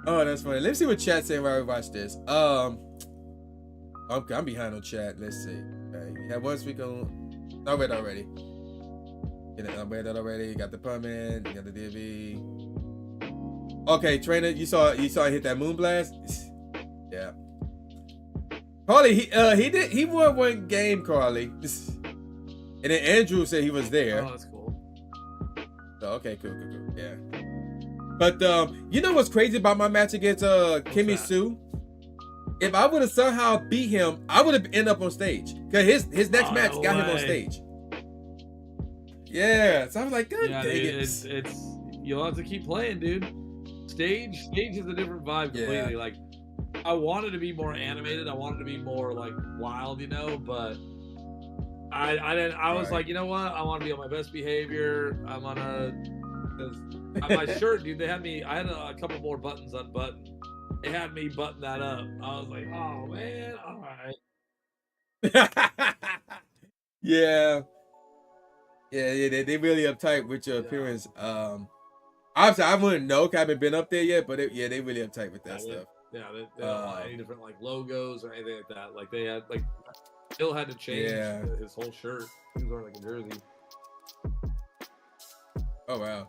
Oh, that's funny. Let's see what chat's saying while we watch this. Okay, I'm behind on chat. Let's see. Okay, we have one speaker on. I read already. I read that already. You got the Pummel. You got the DV. Okay, trainer, you saw it hit that Moonblast. Yeah. Carly, he won one game, Carly. And then Andrew said he was there. Oh, that's cool. So, okay, cool. Yeah. But you know what's crazy about my match against Kimmy Sue? If I would have somehow beat him, I would have ended up on stage. Cause his next match got him on stage. Yeah. So I was like, God dang it. It's you'll have to keep playing, dude. Stage is a different vibe completely. Yeah. Like, I wanted to be more animated. I wanted to be more like wild, you know, but I didn't. I was like, you know what? I want to be on my best behavior. I'm on my shirt, dude. I had a couple more buttons unbuttoned. They had me button that up. I was like, oh man, all right. Yeah. They really uptight with your appearance. Obviously, I wouldn't know. I haven't been up there yet, but they really uptight with that stuff. Yeah, they don't want any different like logos or anything like that. Like they had Bill had to change his whole shirt. He was wearing like a jersey. Oh wow!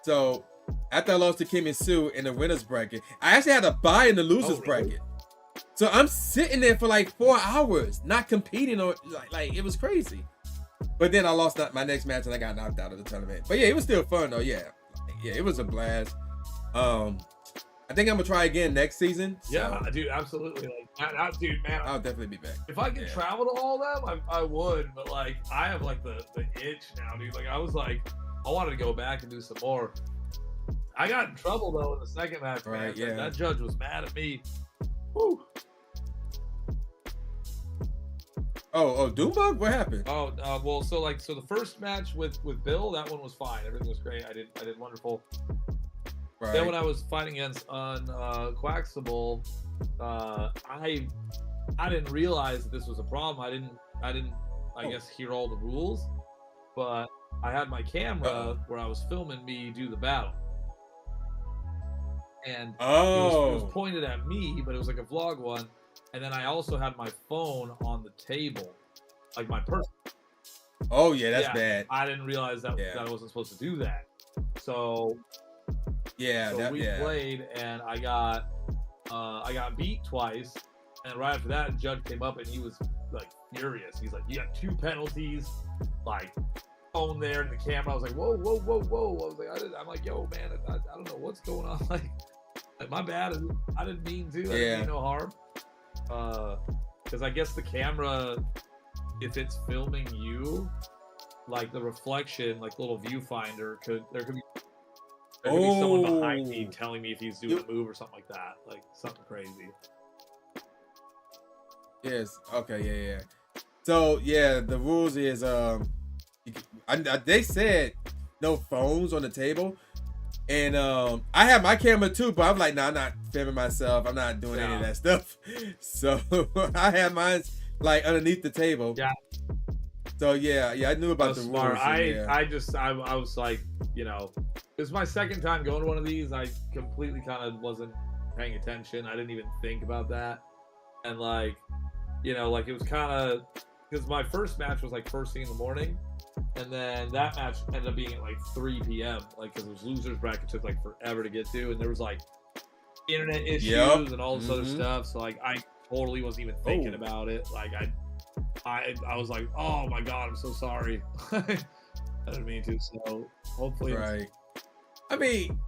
So after I lost to Kimmy Sue in the winners bracket, I actually had to buy in the losers bracket. So I'm sitting there for like 4 hours, not competing or like it was crazy. But then I lost my next match and I got knocked out of the tournament. But yeah, it was still fun though. Yeah, it was a blast. I think I'm gonna try again next season. So. Yeah, dude, absolutely. Like, dude, man, I'll definitely be back. If I could travel to all of them, I would. But like, I have like the itch now, dude. Like, I was like, I wanted to go back and do some more. I got in trouble though in the second match, man. Right, yeah. That judge was mad at me. Woo. Oh, Doombug? What happened? Oh, well, so the first match with Bill, that one was fine. Everything was great. I did wonderful. Right. Then when I was fighting against Quaxable, I didn't realize that this was a problem. I didn't I guess hear all the rules, but I had my camera where I was filming me do the battle. And it was pointed at me, but it was like a vlog one. And then I also had my phone on the table, like my person. Oh yeah, that's bad. I didn't realize that I wasn't supposed to do that. So we played, and I got beat twice. And right after that, the judge came up and he was like furious. He's like, "You got 2 penalties, like phone there in the camera." I was like, "Whoa!" I was like, I'm like, "Yo, man, I don't know what's going on." Like my bad. I didn't mean to. I didn't mean no harm. Because I guess the camera, if it's filming you, like the reflection, like little viewfinder, there could be someone behind me telling me if he's doing a move or something like that, like something crazy. Yes. Okay. Yeah. So yeah, the rules is they said no phones on the table. And I have my camera too, but I'm like, nah, I'm not filming myself. I'm not doing any of that stuff. So I have mine like underneath the table. Yeah. So yeah, I knew about the rules. I was like, you know, it was my second time going to one of these. I completely kind of wasn't paying attention. I didn't even think about that. And like, you know, like it was kind of, because my first match was like first thing in the morning. And then that match ended up being at like 3 p.m. Like, because it was losers bracket, took like forever to get to, and there was like internet issues and all this other stuff. So like, I totally wasn't even thinking about it. Like, I was like, oh my god, I'm so sorry. I didn't mean to. So hopefully, right. I mean,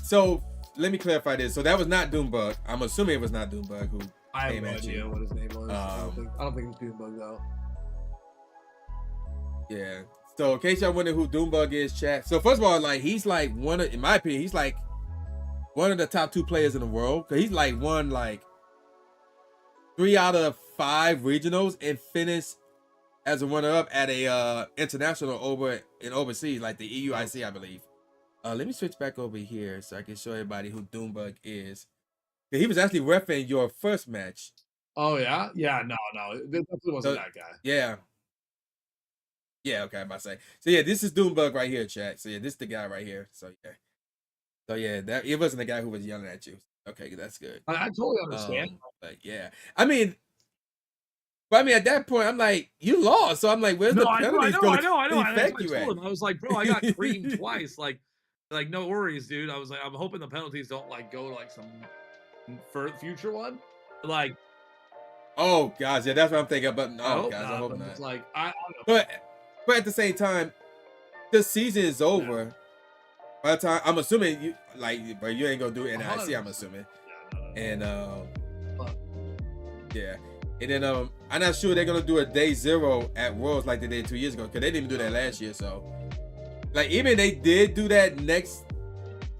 so let me clarify this. So that was not Doombug. I'm assuming it was not Doombug who I have came no at idea you. what his name was. I don't think it's Doombug though. Yeah. So in case y'all wonder who Doombug is, chat. So first of all, like he's like one of, in my opinion, he's like one of the top 2 players in the world. Cause he's like won like 3 out of 5 regionals and finished as a runner-up at a international over in overseas, like the EUIC, I believe. Let me switch back over here so I can show everybody who Doombug is. He was actually refereeing your first match. Oh yeah, yeah. No, it definitely wasn't So, that guy. Yeah. Yeah, okay, I'm about to say. So yeah, this is Doombug right here, chat. So yeah, this is the guy right here. So yeah. So yeah, that it wasn't the guy who was yelling at you. Okay, that's good. I totally understand. But yeah. I mean, at that point, I'm like, you lost. So I'm like, where's the penalties going to affect you at? I was like, bro, I got creamed twice. Like, no worries, dude. I was like, I'm hoping the penalties don't like go to like some future one. Like, oh gosh, yeah, that's what I'm thinking. But no, guys, I hope not. It's like, I don't know. But at the same time, the season is over. Yeah. By the time I'm assuming you like, but you ain't gonna do NIC. I'm assuming. Yeah, no. And yeah. And then I'm not sure they're gonna do a day 0 at Worlds like they did 2 years ago, because they didn't even do that last year. So like even they did do that next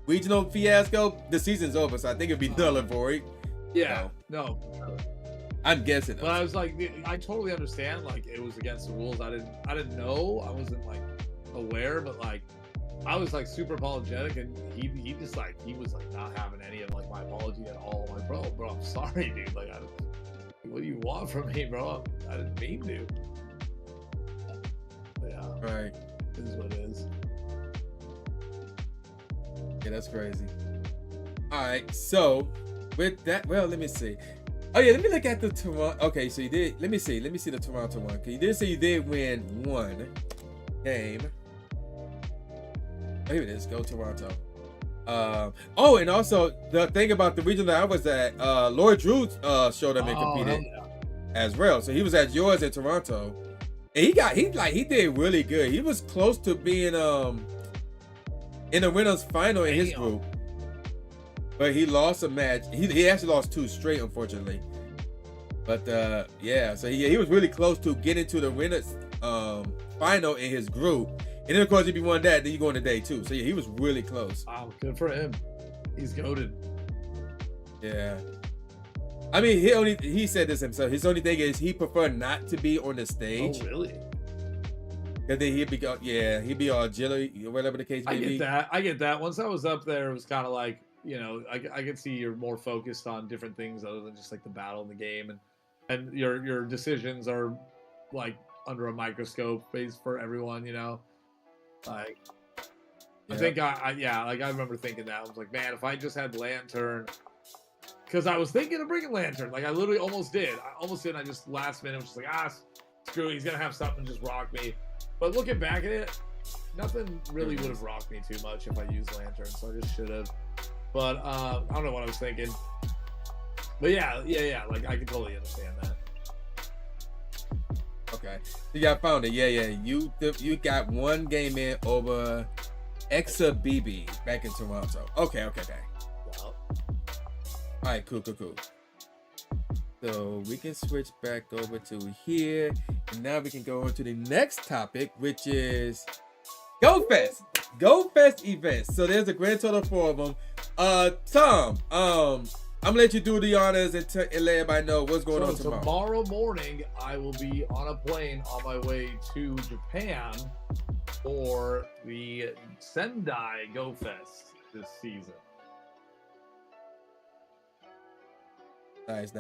regional fiasco, the season's over. So I think it'd be null and void. Yeah. No. I'm guessing. But I was like, I totally understand. Like it was against the rules. I didn't know. I wasn't like aware, but like I was like super apologetic, and he just like he was like not having any of like my apology at all. I'm like, bro, I'm sorry, dude. Like what do you want from me, bro? I didn't mean to. But yeah. Right. It is what it is. Yeah, that's crazy. All right, so with that, well, let me see. Oh yeah, let me look at the Toronto. Okay, so you did. Let me see the Toronto one. Cause you did say you did win 1 game. Oh, here it is. Go Toronto. Oh, and also the thing about the region that I was at, Lord Drew showed up and competed as well. So he was at yours in Toronto, and he did really good. He was close to being in the winners final in his group, but he lost a match. He actually lost 2 straight, unfortunately. But yeah, so he was really close to getting to the winners final in his group. And then of course if you won that, then you go into day 2. So yeah, he was really close. Wow, good for him. He's goated. Yeah. I mean, he said this himself. His only thing is he preferred not to be on the stage. Oh, really? Cause then he'd be all jilly, whatever the case may be. I get that. Once I was up there, it was kind of like, you know, I could see you're more focused on different things other than just like the battle in the game, and your decisions are like under a microscope based for everyone, you know. Like, yeah. I think I remember thinking that. I was like, man, if I just had Lantern, because I was thinking of bringing Lantern. Like, I literally almost did. I just last minute was just like, screw it. He's gonna have something just rock me. But looking back at it, nothing really would have rocked me too much if I used Lantern. So I just should have. But I don't know what I was thinking. But yeah. Like, I can totally understand that. Okay, you got found it. Yeah. You got 1 game in over Exa BB back in Toronto. Okay. Wow. All right, cool. So we can switch back over to here, and now we can go on to the next topic, which is GoFest. GoFest events. So there's a grand total of 4 of them. Tom, I'm gonna let you do the honors and let everybody know what's going on tomorrow. Tomorrow morning, I will be on a plane on my way to Japan for the Sendai GoFest this season. Nice.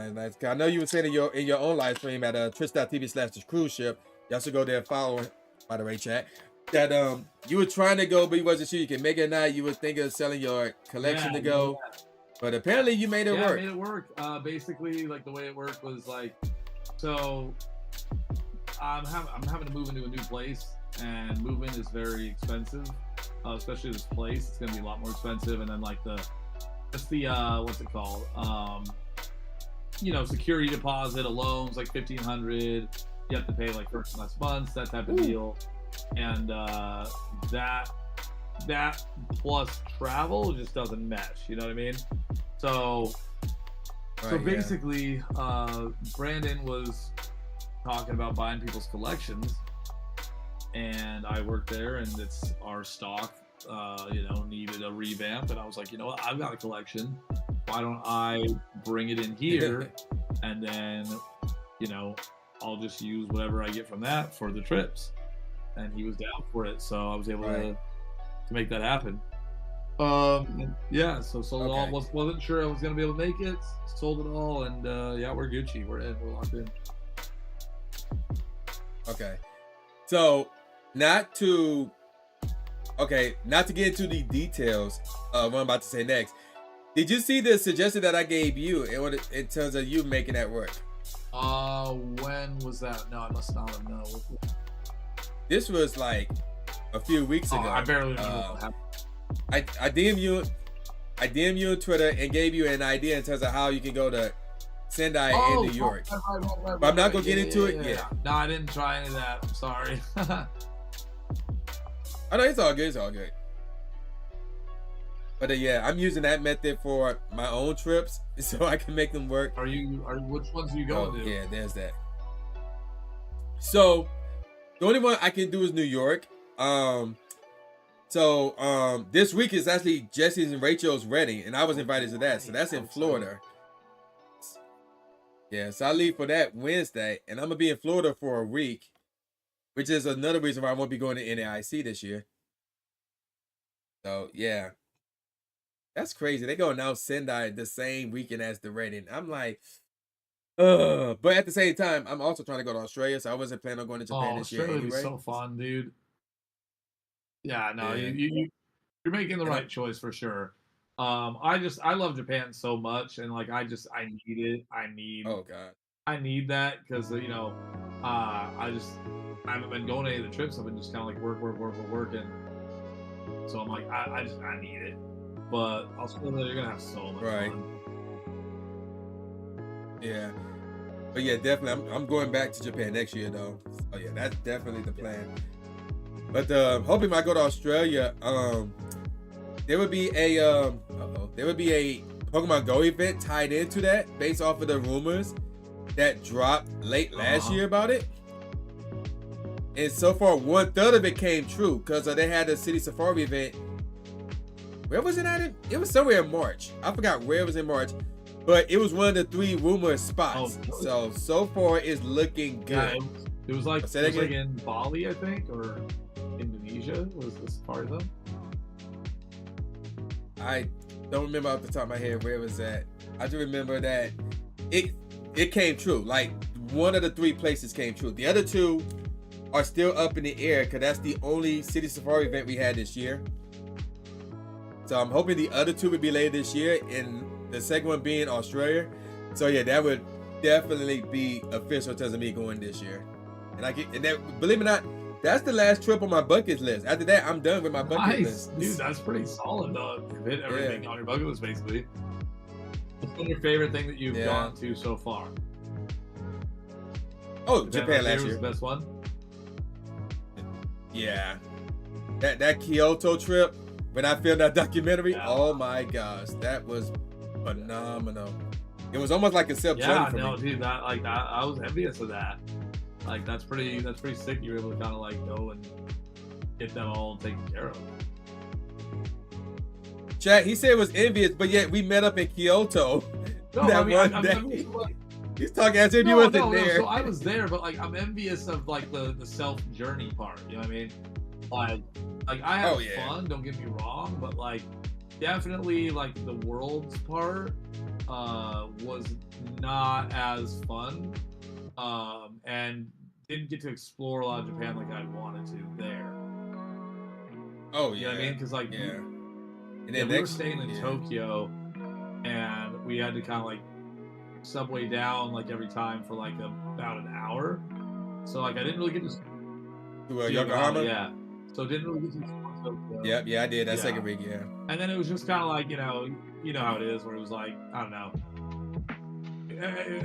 I know you were saying in your own live stream at twitch.tv/the Kruse Ship. Y'all should go there and follow, by the way, chat. That you were trying to go, but you wasn't sure you can make it or not. You were thinking of selling your collection to go. Yeah. But apparently you made it work. I made it work. Basically, like the way it worked was like, so I'm having to move into a new place, and moving is very expensive, especially this place. It's gonna be a lot more expensive, and then like what's it called? Security deposit, a loan's like $1,500. You have to pay like first and last months, that type of deal, and that plus travel just doesn't mesh. You know what I mean? So So basically, Brandon was talking about buying people's collections, and I worked there, and it's our stock, needed a revamp, and I was like, you know what, I've got a collection. Why don't I bring it in here, and then, I'll just use whatever I get from that for the trips. And he was down for it, so I was able to make that happen. Yeah, so sold it all. Wasn't sure I was gonna be able to make it. Sold it all, and yeah, we're Gucci. We're in. We're locked in. Okay, so not to get into the details of what I'm about to say next. Did you see the suggestion that I gave you in terms of you making that work? When was that? No, I must not have known. This was like a few weeks ago. I barely know what happened. I DM you on Twitter and gave you an idea in terms of how you can go to Sendai in New York. Right, but I'm not gonna get into it yet. No, I didn't try any of that. I'm sorry. I know it's all good. It's all good. But yeah, I'm using that method for my own trips so I can make them work. Which ones are you going to? Yeah, there's that. So the only one I can do is New York. So this week is actually Jesse's and Rachel's wedding, and I was invited to that. So that's in Florida. Yeah, so I leave for that Wednesday, and I'm gonna be in Florida for a week, which is another reason why I won't be going to NAIC this year. So yeah, that's crazy. They go announce Sendai the same weekend as the wedding. I'm like, but at the same time, I'm also trying to go to Australia, so I wasn't planning on going to Japan this year anyway. Australia's so fun, dude. Yeah, no, you're making the right choice for sure. I love Japan so much, and like I need it. Oh God. I need that because I haven't been going to any of the trips. I've been just kind of like working. So I'm like I need it. But Australia, you're gonna have so much fun. Yeah. But yeah, definitely. I'm going back to Japan next year though. Oh yeah, that's definitely the plan. But hoping when I go to Australia, there would be a Pokemon Go event tied into that based off of the rumors that dropped late last year about it. And so far, 1/3 of it came true because they had a City Safari event. Where was it at? It was somewhere in March. I forgot where it was in March, but it was one of the 3 rumored spots. So far, it's looking good. Yeah, it was like in Bali, I think, or Indonesia. Was this part of them? I don't remember off the top of my head where it was at. I just remember that it came true. Like one of the 3 places came true. The other 2 are still up in the air because that's the only City Safari event we had this year. So I'm hoping the other 2 would be later this year, and the second one being Australia. So yeah, that would definitely be official in terms of me going this year. And believe it or not, that's the last trip on my bucket list. After that, I'm done with my bucket list. Dude, that's pretty solid, though. You've hit everything on your bucket list, basically. What's been your favorite thing that you've gone to so far? Oh, Japan last year. Was the best one? Yeah. That Kyoto trip, when I filmed that documentary, oh my gosh, that was phenomenal. It was almost like a self-journey for me. Dude, I was envious of that. Like that's pretty sick. You were able to kind of like go and get them all taken care of. Chat, he said it was envious, but yet we met up in Kyoto one day. He's talking as if he wasn't there. So I was there, but like I'm envious of like the self journey part. You know what I mean? Like I had fun. Don't get me wrong, but like definitely like the world's part was not as fun. And didn't get to explore a lot of Japan like I wanted to there. Oh yeah, you know what I mean? Because like and then we were staying in Tokyo, and we had to kind of like subway down like every time for like about an hour. So like I didn't really get to Yokohama. Yeah, so didn't really get to Tokyo. Yeah, I did that second week. Yeah, and then it was just kind of like you know how it is, where it was like I don't know.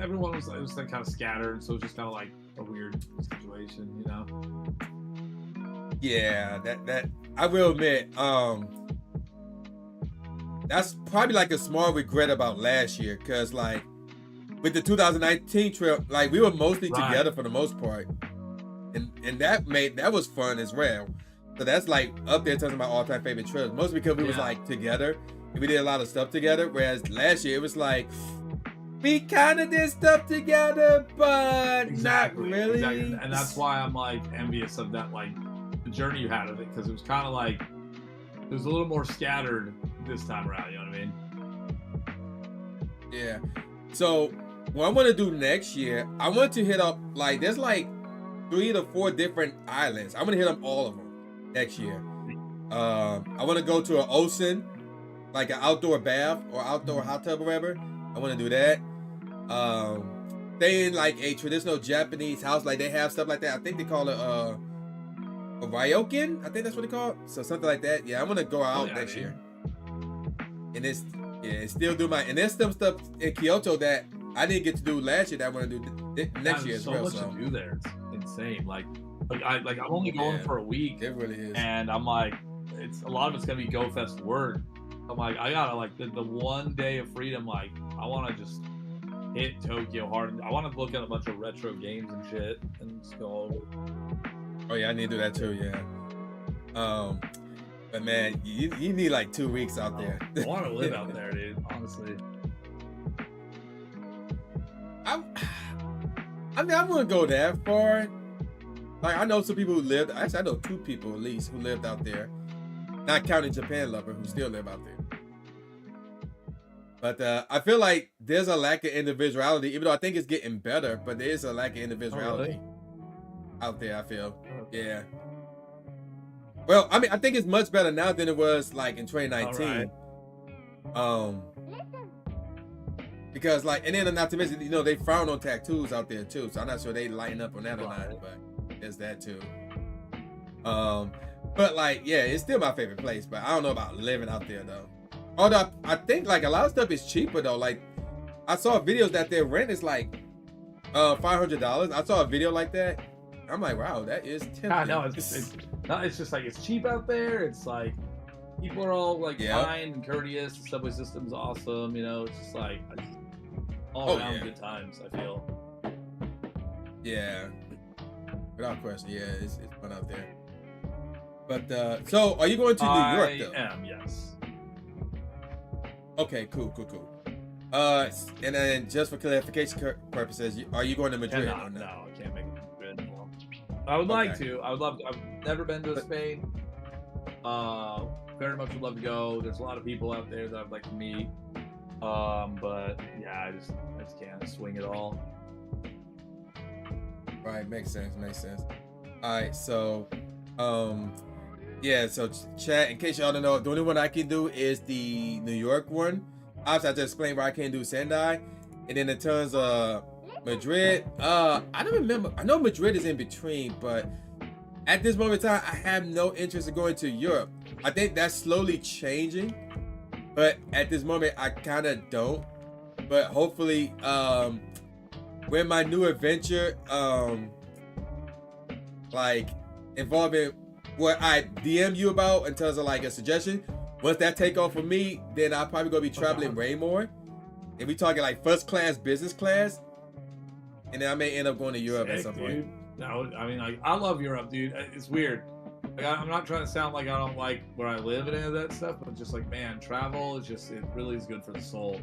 Everyone was like kind of scattered, so it was just kind of like a weird situation, you know. Yeah, that I will admit, that's probably like a small regret about last year, cause like with the 2019 trip, like we were mostly Right. together for the most part, and that was fun as well. So that's like up there in terms of my all-time favorite trips, mostly because we was Yeah. like together and we did a lot of stuff together. Whereas last year it was like we kind of did stuff together, but not really. Exactly. And that's why I'm like envious of that, like the journey you had of it, because it was kind of like it was a little more scattered this time around. You know what I mean? Yeah. So what I want to do next year, I want to hit up like there's like 3 to 4 different islands. I'm gonna hit up all of them next year. I want to go to an ocean, like an outdoor bath or outdoor hot tub or whatever. I want to do that. Stay in like a traditional Japanese house, like they have stuff like that. I think they call it a ryokan. I think that's what they call it. So something like that. Yeah, I'm gonna go out next year. And it's still do and there's some stuff in Kyoto that I didn't get to do last year that I want to do next year as well. So much to do there. It's insane. I'm only going for a week. It really is. And I'm like, it's a lot of it's gonna be Go Fest work. I'm like, I gotta like the one day of freedom. Like, I want to just hit Tokyo hard. I want to look at a bunch of retro games and shit and just go over. Oh yeah, I need to do that too. Yeah. But man, you need like 2 weeks out there. I want to live out there, dude. Honestly. I mean, I wouldn't go that far. Like, I know some people who lived. Actually, I know 2 people at least who lived out there. Not counting Japan Lover, who still live out there. But I feel like there's a lack of individuality, even though I think it's getting better. But there is a lack of individuality out there. I feel, yeah. Well, I mean, I think it's much better now than it was like in 2019. Because like, and then not to mention, you know, they frown on tattoos out there too. So I'm not sure they lighten up on that or not, but there's that too. But like, yeah, it's still my favorite place. But I don't know about living out there though. Although I think like a lot of stuff is cheaper though. Like I saw videos that their rent is like $500. I saw a video like that. I'm like, wow, that is tempting. I know it's just like it's cheap out there. It's like people are all like kind and courteous. The subway system's awesome. You know, it's just like all around good times. I feel. Yeah, without question. Yeah, it's fun out there. But so, are you going to New York though? I am. Yes. Okay, cool. And then just for clarification purposes, are you going to Madrid or not? No, I can't make it to Madrid. No. I would like to. I would love to. I've never been to Spain. Very much would love to go. There's a lot of people out there that I'd like to meet. But yeah, I just can't swing it all. Right, makes sense. All right, so yeah, so chat, in case y'all don't know, the only one I can do is the New York one. Obviously, I just explained why I can't do Sendai. And then in terms of Madrid, I don't remember. I know Madrid is in between, but at this moment in time, I have no interest in going to Europe. I think that's slowly changing, but at this moment, I kind of don't. But hopefully, when my new adventure, like involving what I DM you about in terms of like a suggestion, once that take off for me, then I'll probably gonna be traveling way more. And we talking like first class, business class, and then I may end up going to Europe at some point. No, I mean, like, I love Europe, dude. It's weird. Like, I'm not trying to sound like I don't like where I live and any of that stuff, but just like, man, travel is just, it really is good for the soul.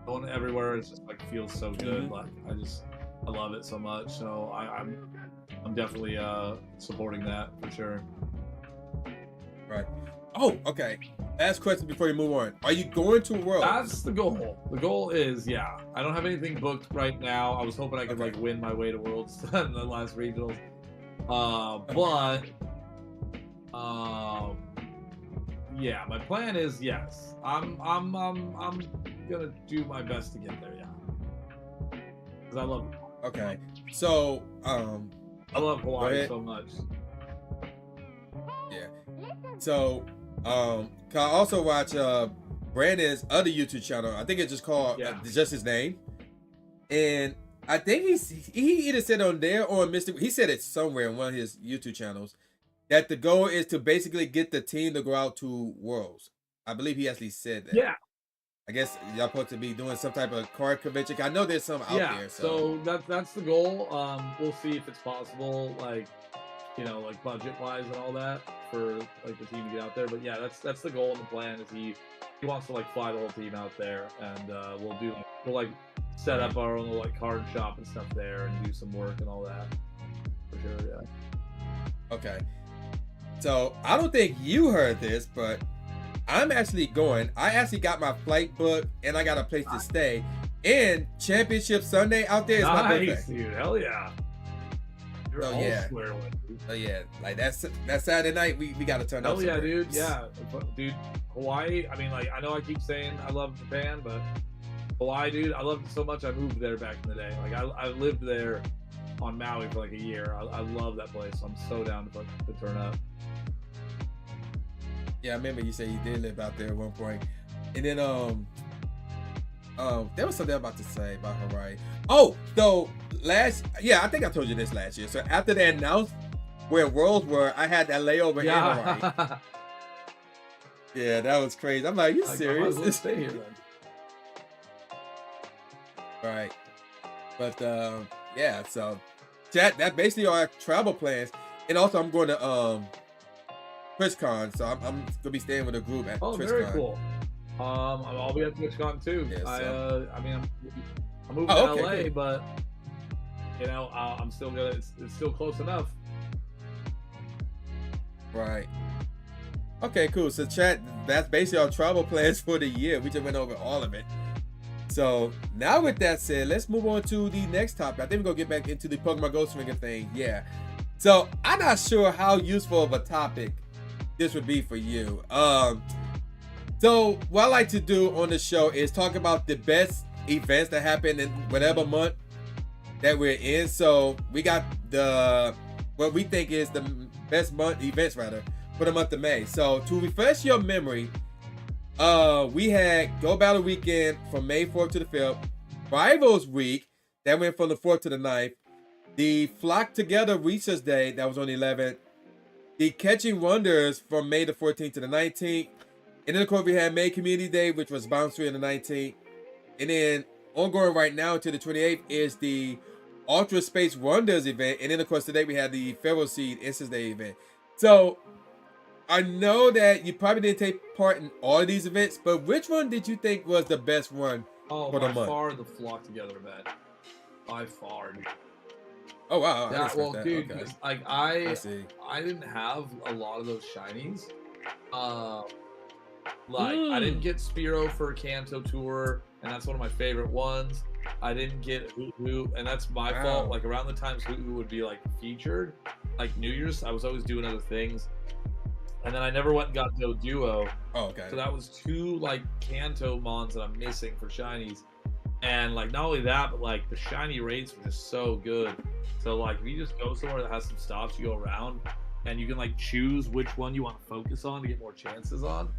Going everywhere is just like feels so good. Like, I love it so much. So I'm definitely supporting that for sure. Right. Oh, okay. Last question before you move on. Are you going to Worlds? That's the goal. The goal is, yeah. I don't have anything booked right now. I was hoping I could like win my way to Worlds in the last regionals. Yeah, my plan is yes. I'm gonna do my best to get there. Yeah, because I love it. Okay, so I love Hawaii so much. Yeah. So I also watch Brandon's other YouTube channel. I think it's just called just his name, and I think he either said on there or on Mr. He said it somewhere on one of his YouTube channels that the goal is to basically get the team to go out to Worlds. I believe he actually said that. Yeah. I guess y'all supposed to be doing some type of card convention. I know there's some out Yeah, there. so that's the goal. We'll see if it's possible, like, you know, like budget wise and all that for like the team to get out there. But yeah, that's the goal and the plan is he wants to like fly the whole team out there, and we'll like set up our own little like card shop and stuff there and do some work and all that. For sure, yeah. Okay. So I don't think you heard this, but I'm actually going. I actually got my flight booked and I got a place to stay. And Championship Sunday out there is my birthday. Nice, dude. Hell yeah. You're Oh, all yeah. square away, dude. So yeah, like that Saturday night we got to turn up. Hell yeah, somewhere. dude. Yeah. Dude, Hawaii, I mean, like, I know I keep saying I love Japan, but Hawaii, dude, I loved it so much I moved there back in the day. Like, I lived there on Maui for like a year. I love that place. So I'm so down to turn up. Yeah, I remember you said you did live out there at one point. And then there was something I was about to say about Hawaii. Oh, so I think I told you this last year. So after they announced where Worlds were, I had that layover in Hawaii. Yeah, that was crazy. I'm like, you serious? Let's stay here then. Right. But yeah, so that basically our travel plans. And also I'm going to TwitchCon, so I'm gonna be staying with a group at TwitchCon. Very cool. I'll be at TwitchCon too. Yeah, so. I'm moving to LA, cool. But you know, I'm still gonna. It's still close enough. Right. Okay, cool. So chat, that's basically our travel plans for the year. We just went over all of it. So now with that said, let's move on to the next topic. I think we're gonna get back into the Pokemon Ghost Ringer thing. Yeah. So I'm not sure how useful of a topic this would be for you. So what I like to do on the show is talk about the best events that happen in whatever month that we're in. So we got what we think is the best events for the month of May. So to refresh your memory, we had Go Battle Weekend from May 4th to the 5th, Rivals Week that went from the 4th to the 9th, the Flock Together Research Day that was on the 11th, the Catching Wonders from May the 14th to the 19th. And then, of course, we had May Community Day, which was Bounce-Free on the 19th. And then, ongoing right now until the 28th is the Ultra Space Wonders event. And then, of course, today we had the Ferroseed Incense Day event. So, I know that you probably didn't take part in all of these events, but which one did you think was the best one for the month? By far the Flock Together event. By far. Oh wow! Dude, okay. like I didn't have a lot of those shinies. I didn't get Spearow for Kanto Tour, and that's one of my favorite ones. I didn't get Hoo, and that's my fault. Like around the times Hoo would be like featured, like New Year's, I was always doing other things, and then I never went and got Duo. Oh, okay. So that was two like Kanto mons that I'm missing for shinies. And like not only that, but like the shiny rates were just so good. So like if you just go somewhere that has some stops, you go around and you can like choose which one you want to focus on to get more chances on.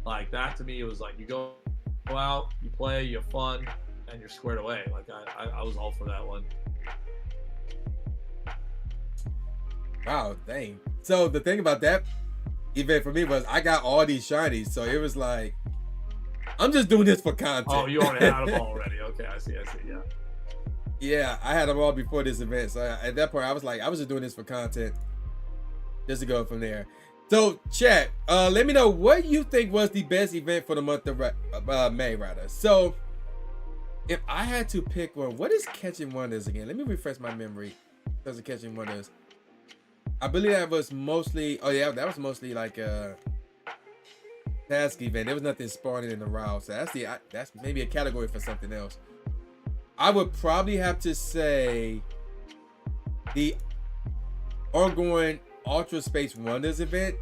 Like that to me, it was like you go out, you play, you have fun, and you're squared away. Like I was all for that one. Wow, dang. So the thing about that event for me was I got all these shinies, so it was like I'm just doing this for content. Oh, you already had them already. Okay, I see, yeah. Yeah, I had them all before this event. So at that point, I was just doing this for content. Just to go from there. So, chat, let me know what you think was the best event for the month of May, rather. So, if I had to pick one, what is Catching Wonders again? Let me refresh my memory. Because of Catching Wonders. I believe that was mostly, that was mostly like a task event. There was nothing spawning in the route. So that's maybe a category for something else. I would probably have to say the ongoing Ultra Space Wonders event,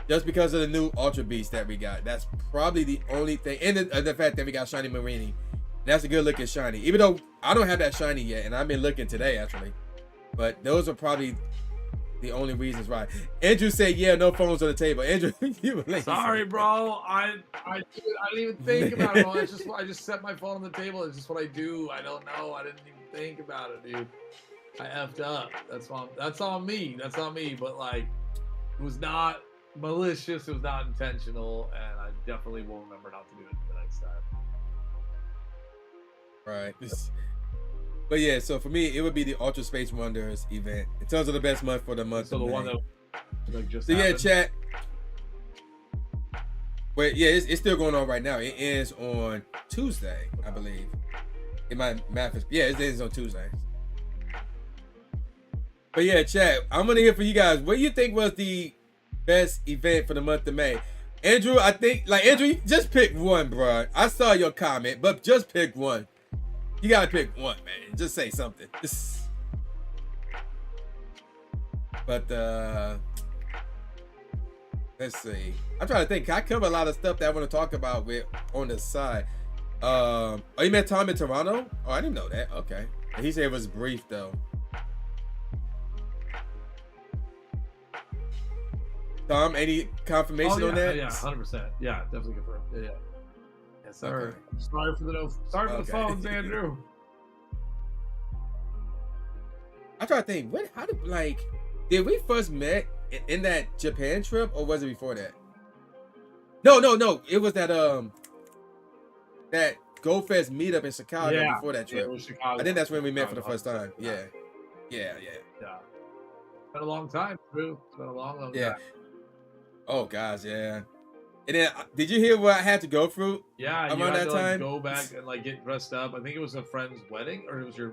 just because of the new Ultra Beast that we got. That's probably the only thing, and the fact that we got Shiny Marini. That's a good looking shiny, even though I don't have that shiny yet, and I've been looking today actually. But those are probably the only reasons why. Andrew said, "Yeah, no phones on the table." Andrew, you were late. Sorry, bro. I didn't even think about it. I just set my phone on the table. It's just what I do. I don't know. I didn't even think about it, dude. I effed up. That's on me. That's on me. But like, it was not malicious. It was not intentional, and I definitely will remember not to do it today. next time. Right. But yeah, so for me, it would be the Ultra Space Wonders event in terms of the best month for the month. So of the May. one that like just So yeah, happened? chat. But yeah, it's still going on right now. It ends on Tuesday, I believe. In my math is, yeah, it ends on Tuesday. But yeah, chat, I'm gonna hear from you guys. What do you think was the best event for the month of May? Andrew, I think, like, Andrew, you just pick one, bro. I saw your comment, but just pick one. You gotta pick one, man. Just say something. But let's see. I'm trying to think. I cover a lot of stuff that I want to talk about with on the side. Oh, you met Tom in Toronto? Oh, I didn't know that. Okay. He said it was brief though. Tom, any confirmation on that? Yeah, 100%. Yeah, definitely confirmed. Yeah. Yes, sir. Okay. Sorry for the phones, Andrew. I'm trying to think. Did we first met in that Japan trip, or was it before that? No. It was that Go Fest meetup in Chicago before that trip. It was Chicago. I think that's when we met for the first time. Yeah. Been a long time, Drew. It's been a long time. Oh gosh, yeah. And then, did you hear what I had to go through? Yeah, around you had that to time. go back and like get dressed up. I think it was a friend's wedding, or it was your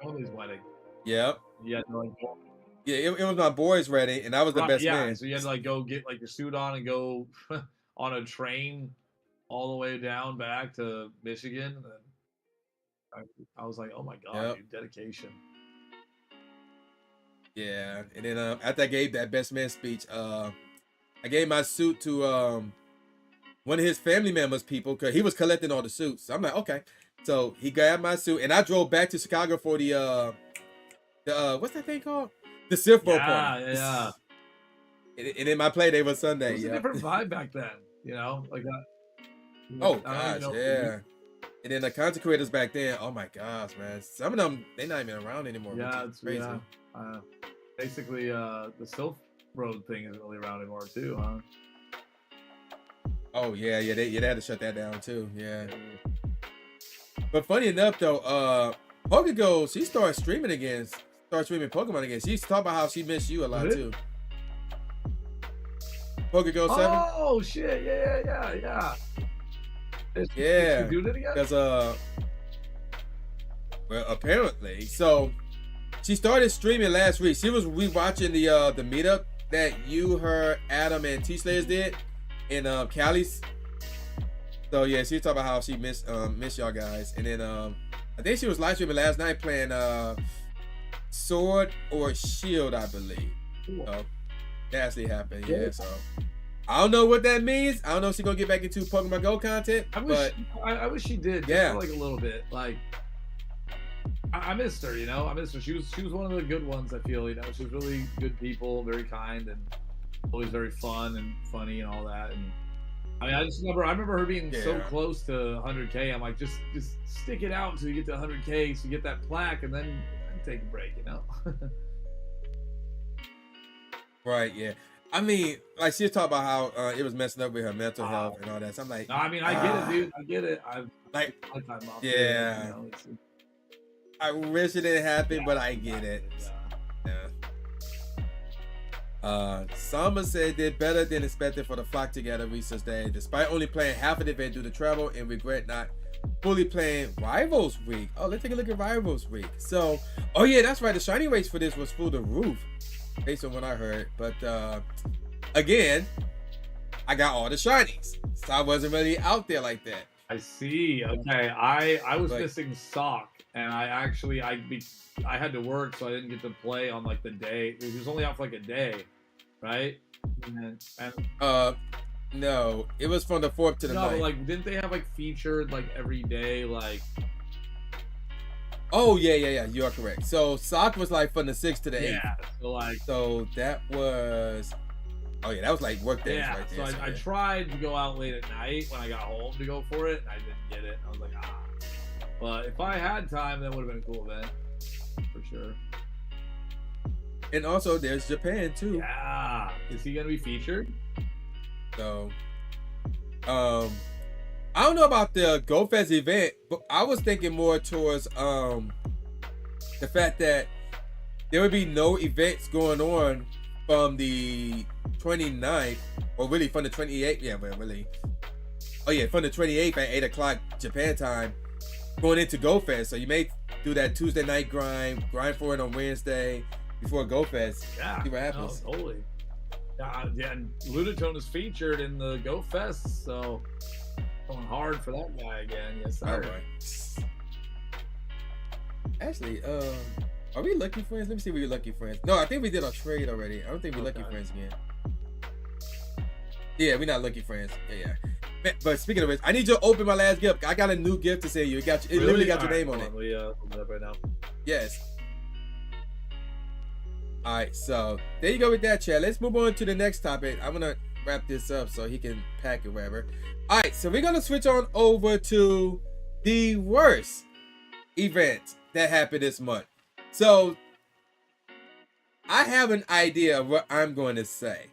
family's wedding. Yep. You had to like go. Yeah, it was my boy's wedding, and I was the best man. So you had to like go get like your suit on and go on a train all the way down back to Michigan. And I was like, oh my god, dude, dedication. Yeah, and then after I gave that best man speech, I gave my suit to one of his family members' people because he was collecting all the suits. So I'm like, okay. So he grabbed my suit, and I drove back to Chicago for the what's that thing called? The surfboard party. Yeah. And then my play day was Sunday. It was a different vibe back then, you know, like that. Oh gosh, yeah. And then the content creators back then, oh my gosh, man. Some of them, they're not even around anymore. Yeah, it's crazy. Yeah. Basically, the Silk Road thing isn't really around anymore too, huh? Oh yeah, they had to shut that down too. Yeah. But funny enough though, Pokegirl, she started streaming again. Started streaming Pokemon again. She used to talk about how she missed you a lot too. Pokegirl 7. Oh shit! Yeah. Did she do it again? Because well, apparently, so she started streaming last week. She was rewatching the meetup that you, her, Adam, and T Slayers did in Cali's. So yeah, she talked about how she missed y'all guys, and then I think she was live streaming last night playing Sword or Shield, I believe. Cool. So that actually happened. Yeah. So I don't know what that means. I don't know if she's gonna get back into Pokemon Go content. I wish she did. Yeah. Just for like a little bit. Like I missed her. You know, I missed her. She was one of the good ones. I feel. You know, she was really good people, very kind, and always very fun and funny and all that. And I mean, I remember her being so close to 100K. I'm like, just stick it out until you get to 100K, so you get that plaque, and then take a break. You know. Right. Yeah. I mean, like she was talking about how it was messing up with her mental health and all that. So I'm like, no, I mean, I get it, dude. I get it. I've like, time off. Yeah. You know, I wish it didn't happen, but I get it. Yeah. Samba said did better than expected for the Flock Together Research Day, despite only playing half of the event due to travel and regret not fully playing Rivals Week. Oh, let's take a look at Rivals Week. So, oh yeah, that's right. The shiny race for this was through the roof, based on what I heard. But again, I got all the shinies, so I wasn't really out there like that. I see. Okay, I was missing Sock, and I had to work, so I didn't get to play on like the day. He was only out for like a day, right? No, it was from the 4th to the 9th. No, but like, didn't they have like featured like every day, like? Oh yeah, you are correct. So Sock was like from the 6th to the 8th. Yeah, so that was. Oh yeah, that was like work days right there. So I tried to go out late at night when I got home to go for it, and I didn't get it. I was like, But if I had time, that would have been a cool event for sure. And also, there's Japan too. Yeah, is he gonna be featured? So, I don't know about the Go Fest event, but I was thinking more towards the fact that there would be no events going on from the 29th, or really from the 28th. Yeah, but really. Oh yeah, from the 28th at 8 o'clock Japan time, going into Go Fest. So you may do that Tuesday night grind for it on Wednesday before Go Fest. Yeah. See what happens. No, totally. Yeah, and Ludotone is featured in the Go Fest, so going hard for that guy again. Yes, sir. All right. Actually, are we lucky friends? Let me see if we're lucky friends. No, I think we did our trade already. I don't think we're lucky friends again. Yeah, we're not lucky friends. Yeah. But speaking of which, I need you to open my last gift. I got a new gift to send you. It literally got your name on it. We open it up right now. Yes. All right, so there you go with that, chat. Let's move on to the next topic. I'm gonna wrap this up so he can pack it wherever. All right, so we're gonna switch on over to the worst event that happened this month. So I have an idea of what I'm going to say.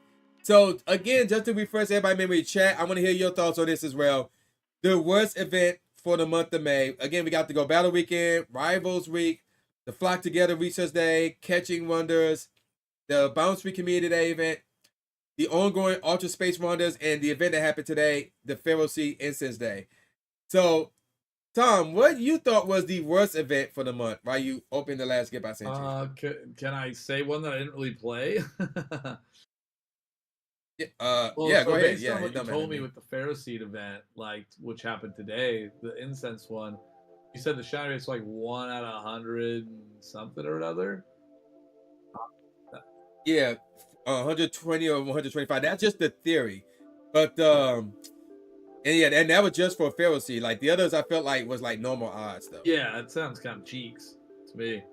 So again, just to refresh everybody's memory, chat, I want to hear your thoughts on this as well. The worst event for the month of May. Again, we got the Go Battle Weekend, Rivals Week, the Flock Together Research Day, Catching Wonders, the Bounce Week Community Day event, the ongoing Ultra Space Wonders, and the event that happened today, the Ferroseed Incense Day. So, Tom, what you thought was the worst event for the month while you opened the last gift I sent you? Can I say one that I didn't really play? Well, yeah, go ahead. Yeah, on what you told me with the Ferroseed event, like which happened today, the incense one. You said the shatter rate's like 1 out of 100 and something or another. Yeah, 120 or 125. That's just the theory, but and that was just for Ferroseed. Like the others, I felt like was like normal odds though. Yeah, it sounds kind of cheeks to me.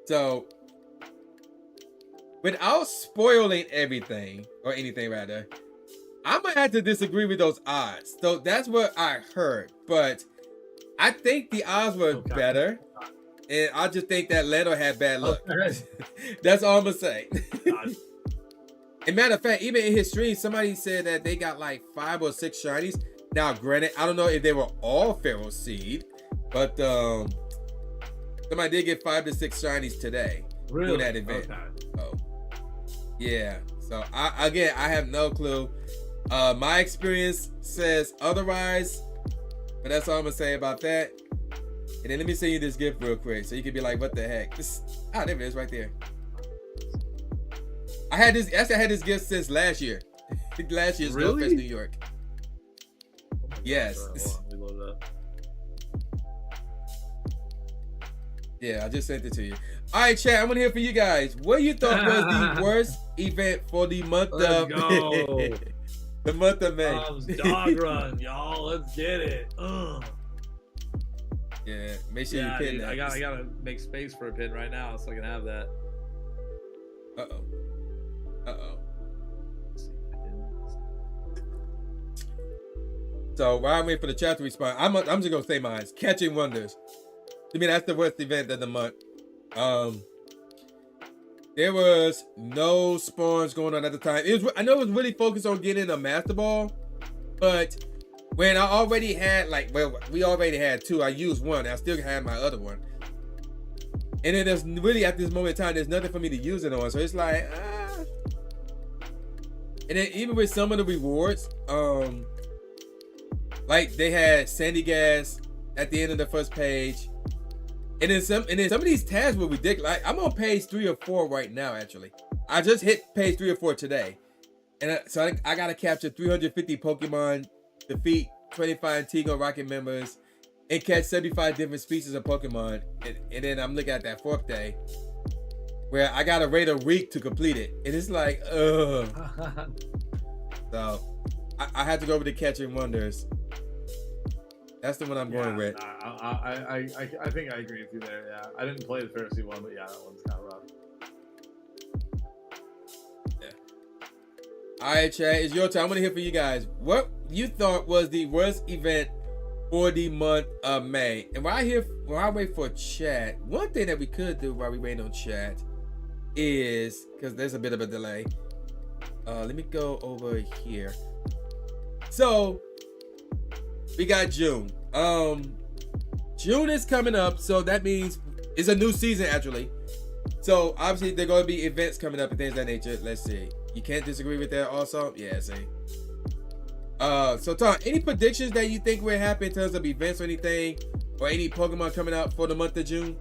So, without spoiling everything or anything rather, I'm gonna have to disagree with those odds. So that's what I heard, but I think the odds were better, and I just think that Lando had bad luck. That's all I'm gonna say. And matter of fact, even in his stream, somebody said that they got like 5 or 6 shinies. Now, granted, I don't know if they were all Ferroseed, but somebody did get 5 to 6 shinies today for that event. Okay. Oh, yeah. So I have no clue. My experience says otherwise, but that's all I'm gonna say about that. And then let me send you this gift real quick, so you can be like, "What the heck?" There it is, right there. I had this gift since last year. Last year's Go Fest New York. Yes. Yeah, I just sent it to you. All right, chat. I want to hear from you guys. What you thought was the worst event for the month of the month of May? Dog run, y'all. Let's get it. Yeah, make sure you pin that. I gotta make space for a pin right now so I can have that. Uh-oh. So while I'm waiting for the chat to respond, I'm just gonna say mine. Catching Wonders. I mean, that's the worst event of the month. There was no spawns going on at the time. I know it was really focused on getting a Master Ball, but when I already had we already had 2. I used 1. I still had my other one, and then there's really at this moment in time, there's nothing for me to use it on. So it's like, And then even with some of the rewards, like they had Sandy Gas at the end of the first page. And then some of these tasks were ridiculous. Like, I'm on page 3 or 4 right now, actually. I just hit page 3 or 4 today. And so I gotta capture 350 Pokemon, defeat 25 Tigo Rocket members, and catch 75 different species of Pokemon. And then I'm looking at that 4th day, where I gotta wait a week to complete it. And it's like, ugh. So I had to go over to Catching Wonders. That's the one I'm going with. I think I agree with you there. Yeah, I didn't play the Ferroseed one, but yeah, that one's kind of rough. Yeah. All right, chat, it's your time. I'm gonna hear from you guys. What you thought was the worst event for the month of May? And while I wait for chat, one thing that we could do while we wait on chat is, because there's a bit of a delay. Let me go over here. So we got June. June is coming up, so that means it's a new season actually. So obviously there are going to be events coming up and things of that nature. Let's see. You can't disagree with that also? Yeah, see. So Tom, any predictions that you think will happen in terms of events or anything, or any Pokemon coming out for the month of June?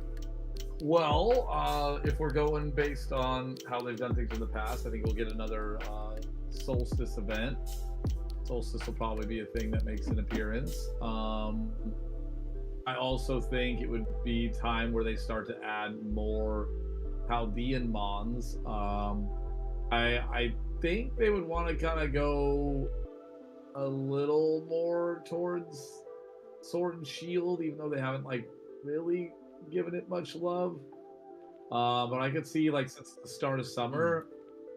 Well, if we're going based on how they've done things in the past, I think we'll get another Solstice event. Solstice will probably be a thing that makes an appearance. I also think it would be time where they start to add more Chaldean Mons. I think they would want to kind of go a little more towards Sword and Shield, even though they haven't like really given it much love. But I could see, like, since the start of summer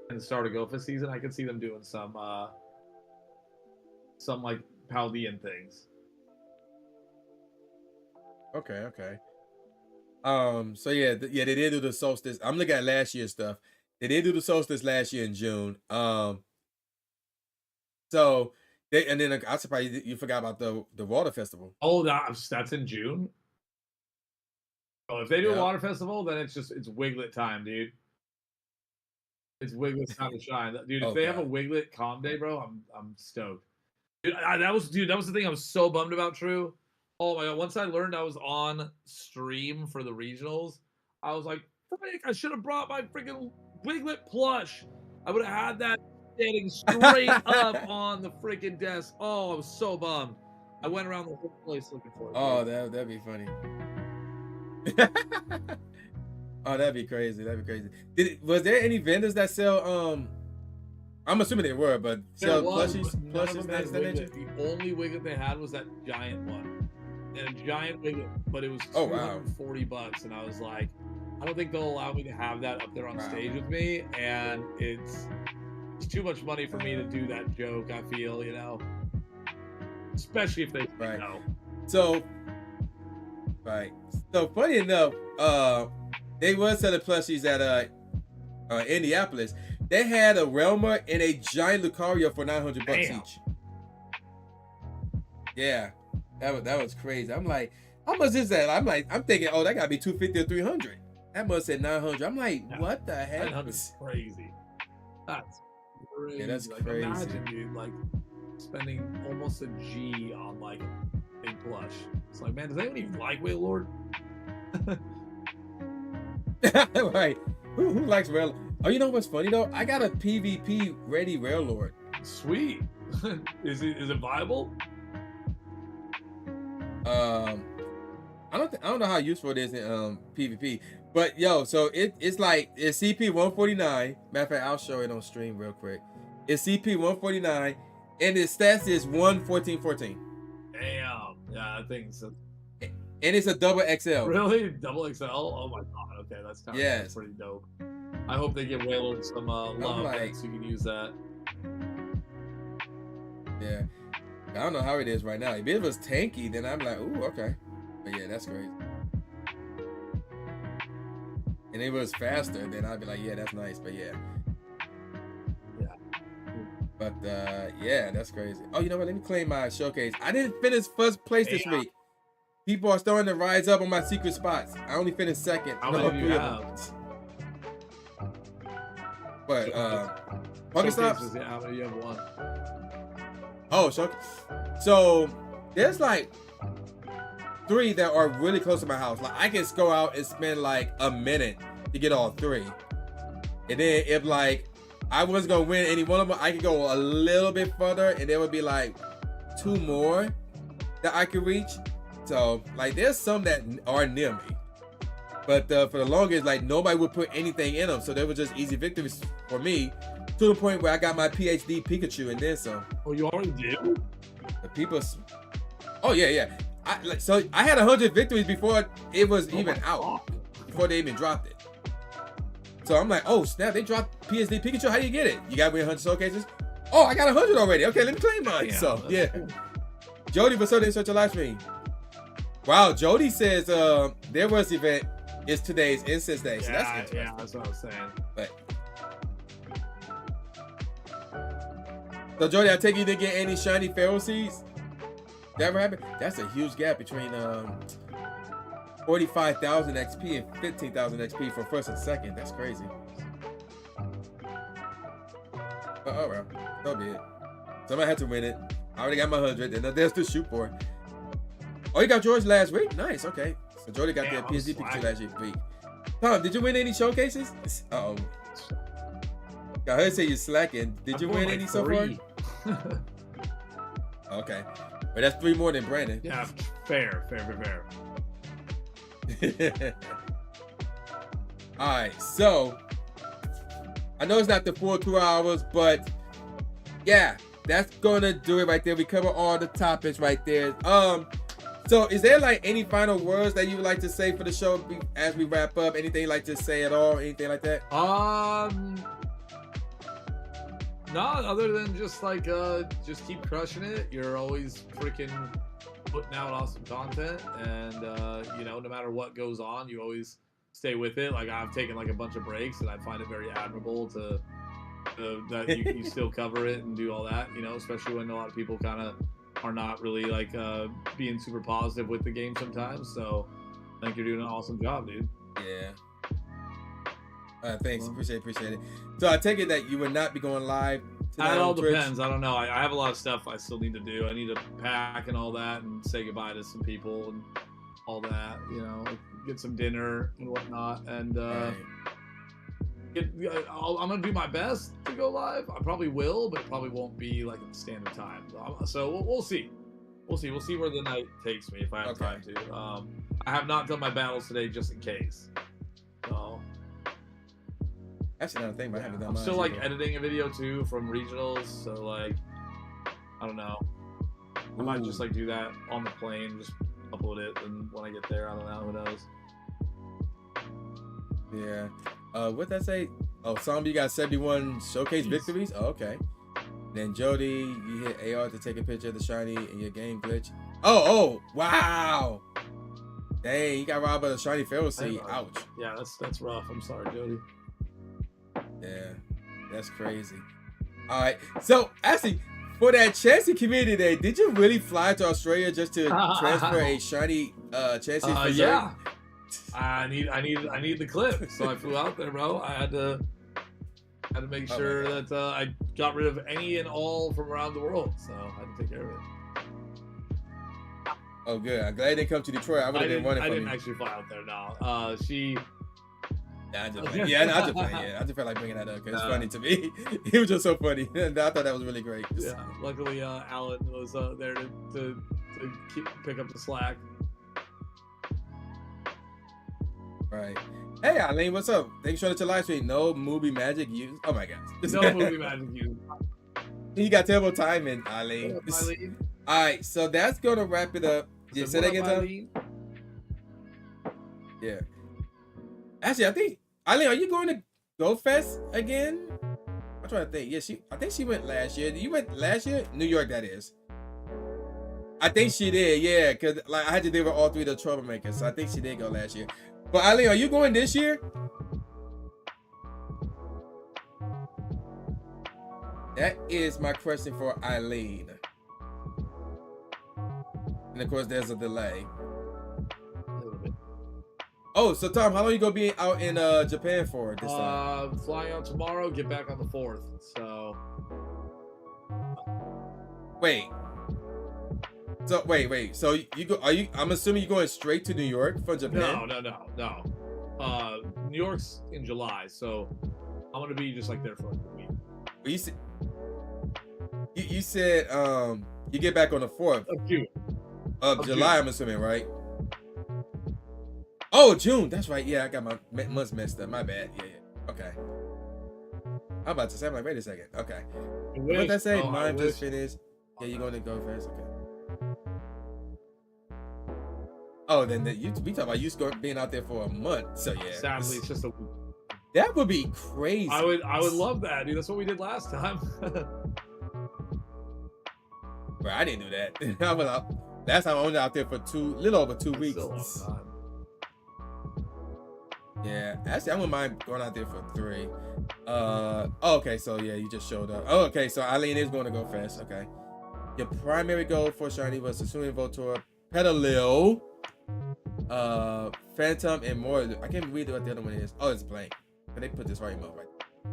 and the start of Gofa season, I could see them doing some like Chaldean things. Okay. So yeah, they did do the solstice. I'm looking at last year's stuff. They did do the solstice last year in June. So they, and then I'm surprised you forgot about the water festival. Oh, that's in June. Oh, if they do a water festival, then it's Wiglet time, dude. It's Wiglet's time to shine, dude. If they have a Wiglet calm day, bro, I'm stoked. Dude, that was the thing I was so bummed about, Tru. Oh my god! Once I learned I was on stream for the regionals, I was like, "Frick! I should have brought my freaking Wiglet plush. I would have had that standing straight up on the freaking desk." Oh, I was so bummed. I went around the whole place looking for it. Oh, that'd be funny. Oh, that'd be crazy. Was there any vendors that sell? I'm assuming they were, but sell plushies. The only Wiglet they had was that giant one. And a giant Wiglet, but it was $240, and I was like, I don't think they'll allow me to have that up there on stage with me, and it's too much money for me to do that joke. I feel, especially if they know. So funny enough, they were selling plushies at Indianapolis. They had a Realmer and a giant Lucario for $900 each. Yeah. That was crazy. I'm like, how much is that? I'm thinking, oh, that gotta be $250 or $300. That must say $900. I'm like, what the heck? $900 crazy. That's crazy. Yeah, that's like, crazy. Imagine, dude, like spending almost a G on like a big plush. It's like, man, does anyone even like Wailord? Right. Who likes Rail? Oh, you know what's funny though? I got a PvP ready Railord. Sweet. Is it viable? I don't know how useful it is in PvP, but yo, so it's CP 149. Matter of fact, I'll show it on stream real quick. It's CP 149, and its stats is 11414. Damn, yeah, I think so. And it's a double XL. Really, double XL? Oh my god. Okay, that's kind of pretty dope. I hope they give Wailord some love, so you can use that. Yeah. I don't know how it is right now. If it was tanky, then I'm like, ooh, okay. But yeah, that's crazy. And if it was faster, then I'd be like, yeah, that's nice. But yeah. But yeah, that's crazy. Oh, you know what? Let me claim my showcase. I didn't finish first place this week. People are starting to rise up on my secret spots. I only finished second. How many do you have? But Pokestops? How many do you have? One. Oh, so there's like 3 that are really close to my house. Like I can go out and spend like a minute to get all 3. And then if like I was gonna win any one of them, I could go a little bit further and there would be like 2 more that I could reach. So like there's some that are near me. But for the longest, like nobody would put anything in them. So they were just easy victories for me. To the point where I got my PhD Pikachu and then some. Oh, you already did? The people. Oh yeah. So I had 100 victories before it was even out. Before they even dropped it. So I'm like, oh snap! They dropped PhD Pikachu. How do you get it? You got me 100 showcases. Oh, I got 100 already. Okay, let me claim mine. Yeah, so yeah. Cool. Jody, what's up? Such a live stream. Wow, Jody says their worst event is today's Incense Day. So that's interesting. Yeah, that's what I was saying. But So Jody, I take you to get any shiny Ferroseeds? That ever happened? That's a huge gap between 45,000 XP and 15,000 XP for first and second. That's crazy. But all right, so be it. Somebody had to win it. I already got my 100, and there's to shoot for. Oh, you got George last week? Nice, okay. So Jody got the PSG Pikachu last week. Tom, did you win any showcases? Uh-oh. I heard say you're slacking. Did you win any so far? Okay. But that's 3 more than Brandon. Yeah, fair. Alright, so I know it's not the full 2 hours, but yeah, that's gonna do it right there. We cover all the topics right there. So is there like any final words that you would like to say for the show as we wrap up? Anything you'd like to say at all? Anything like that? No, other than just like just keep crushing it. You're always freaking putting out awesome content, and you know, no matter what goes on, you always stay with it. Like I've taken like a bunch of breaks, and I find it very admirable to that you still cover it and do all that. You know, especially when a lot of people kind of are not really like being super positive with the game sometimes. So I think you're doing an awesome job, dude. Yeah. Thanks, appreciate it. So I take it that you would not be going live tonight. It all on Twitch? depends. I don't know. I have a lot of stuff I still need to do. I need to pack and all that, and say goodbye to some people and all that. You know, get some dinner and whatnot. And Right. I'm gonna do my best to go live. I probably will, but it probably won't be like at the standard time. So we'll see. We'll see where the night takes me if I have time to. I have not done my battles today just in case. So. That's another thing. I haven't done I'm mine still like either. editing a video too from regionals, so like I don't know. I might just like do that on the plane, just upload it, and when I get there, I don't know. Who knows? Yeah. What'd that say? Oh, Zombie got 71 showcase victories. Oh, okay. Then Jody, you hit AR to take a picture of the shiny in your game glitch. Oh, wow. Dang, you got robbed by the shiny Ferroseed. Ouch. Yeah, that's rough. I'm sorry, Jody. Yeah, that's crazy. All right, so actually, for that Chansey Community Day, did you really fly to Australia just to transfer a shiny Chansey? Yeah, I need the clip, so I flew out there, bro. I had to make sure that I got rid of any and all from around the world, so I had to take care of it. Oh, good. I'm glad they didn't come to Detroit. I would have been running from you. I didn't actually fly out there. No, she. Yeah, I just playing. Yeah, I just felt like bringing that up because it's funny to me. It was just so funny. I thought that was really great. Yeah, luckily Alan was there to pick up the slack. Right. Hey, Eileen, what's up? Thanks for showing up to live stream. No movie magic used. Oh my gosh. No movie magic used. You got terrible timing, Eileen. All right, so that's gonna wrap it up. Yeah, say that again, Tom. Yeah. Actually, I think Eileen, are you going to Go Fest again? I'm trying to think. Yeah, I think she went last year. You went last year? New York, that is. I think she did, yeah, because like I had to deal with all 3 of the troublemakers, so I think she did go last year. But Eileen, are you going this year? That is my question for Eileen. And of course, there's a delay. Oh, so Tom, how long you gonna be out in Japan for this time? Flying out tomorrow, get back on the 4th. So. Wait. So wait. So you go? Are you? I'm assuming you're going straight to New York from Japan. No. New York's in July, so I'm gonna be just like there for like a week. But you said you get back on the 4th of June. Of July, June. I'm assuming, right? Oh, June. That's right. Yeah, I got my months messed up. My bad. Yeah. Okay. I'm about to say, I'm like, wait a second. Okay. What did I say? Mine just finished. Yeah, you're going to Go Fast. Okay. Oh, then we talk about you being out there for a month. So yeah. Sadly, it's just a week. That would be crazy. I would love that, dude. That's what we did last time. Bro, I didn't do that. I was out. Last time I was out there for little over 2 weeks. Still a long time. Yeah, actually, I wouldn't mind going out there for 3. Okay, so yeah, you just showed up. Oh, okay, so Eileen is going to go fast. Okay. Your primary goal for Shiny was Sasune Voltor, Petalil, Phantom, and more. I can't read what the other one is. Oh, it's blank. But they put this right mode right.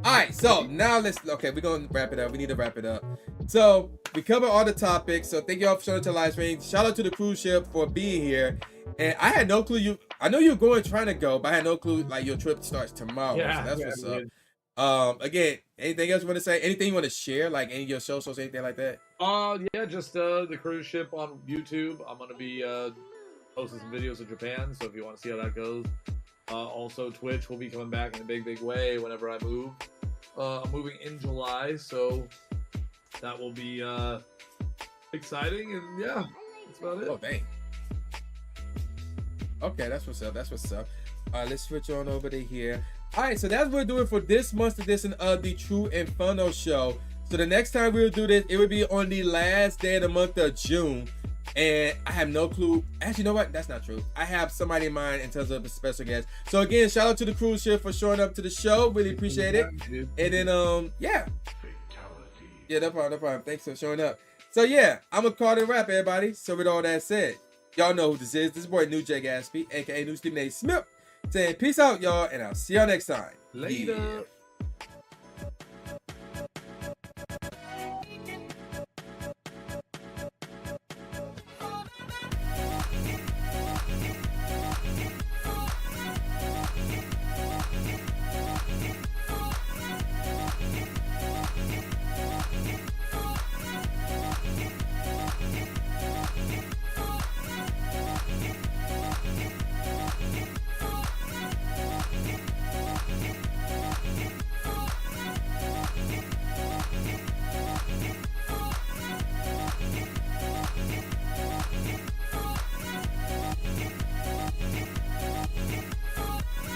Alright, so now we're gonna wrap it up. We need to wrap it up. So we covered all the topics. So thank you all for showing up to the live stream. Shout out to the Kruse Ship for being here. And I had no clue I know you're trying to go, but I had no clue like your trip starts tomorrow. Yeah, so that's what's up. Again, anything else you want to say? Anything you want to share? Like any of your socials, anything like that? Yeah, just the Kruse Ship on YouTube. I'm gonna be posting some videos of Japan, so if you want to see how that goes. Also, Twitch will be coming back in a big way whenever I move. I'm moving in July, so that will be exciting, and yeah, that's about it. Oh, dang. Okay, that's what's up. That's what's up. All right, let's switch on over to here. All right, so that's what we're doing for this month's edition of the Tru Inferno Show. So the next time we'll do this, it will be on the last day of the month of June. And I have no clue. Actually, you know what? That's not true. I have somebody in mind in terms of a special guest. So again, shout out to the Kruse Ship for showing up to the show. Really appreciate it. And then, yeah. Yeah, no problem. Thanks for showing up. So yeah, I'm gonna call it a wrap, everybody. So with all that said, y'all know who this is. This is boy New J Gatsby, aka New Stephen A. Smith, saying peace out, y'all, and I'll see y'all next time. Later. Yeah.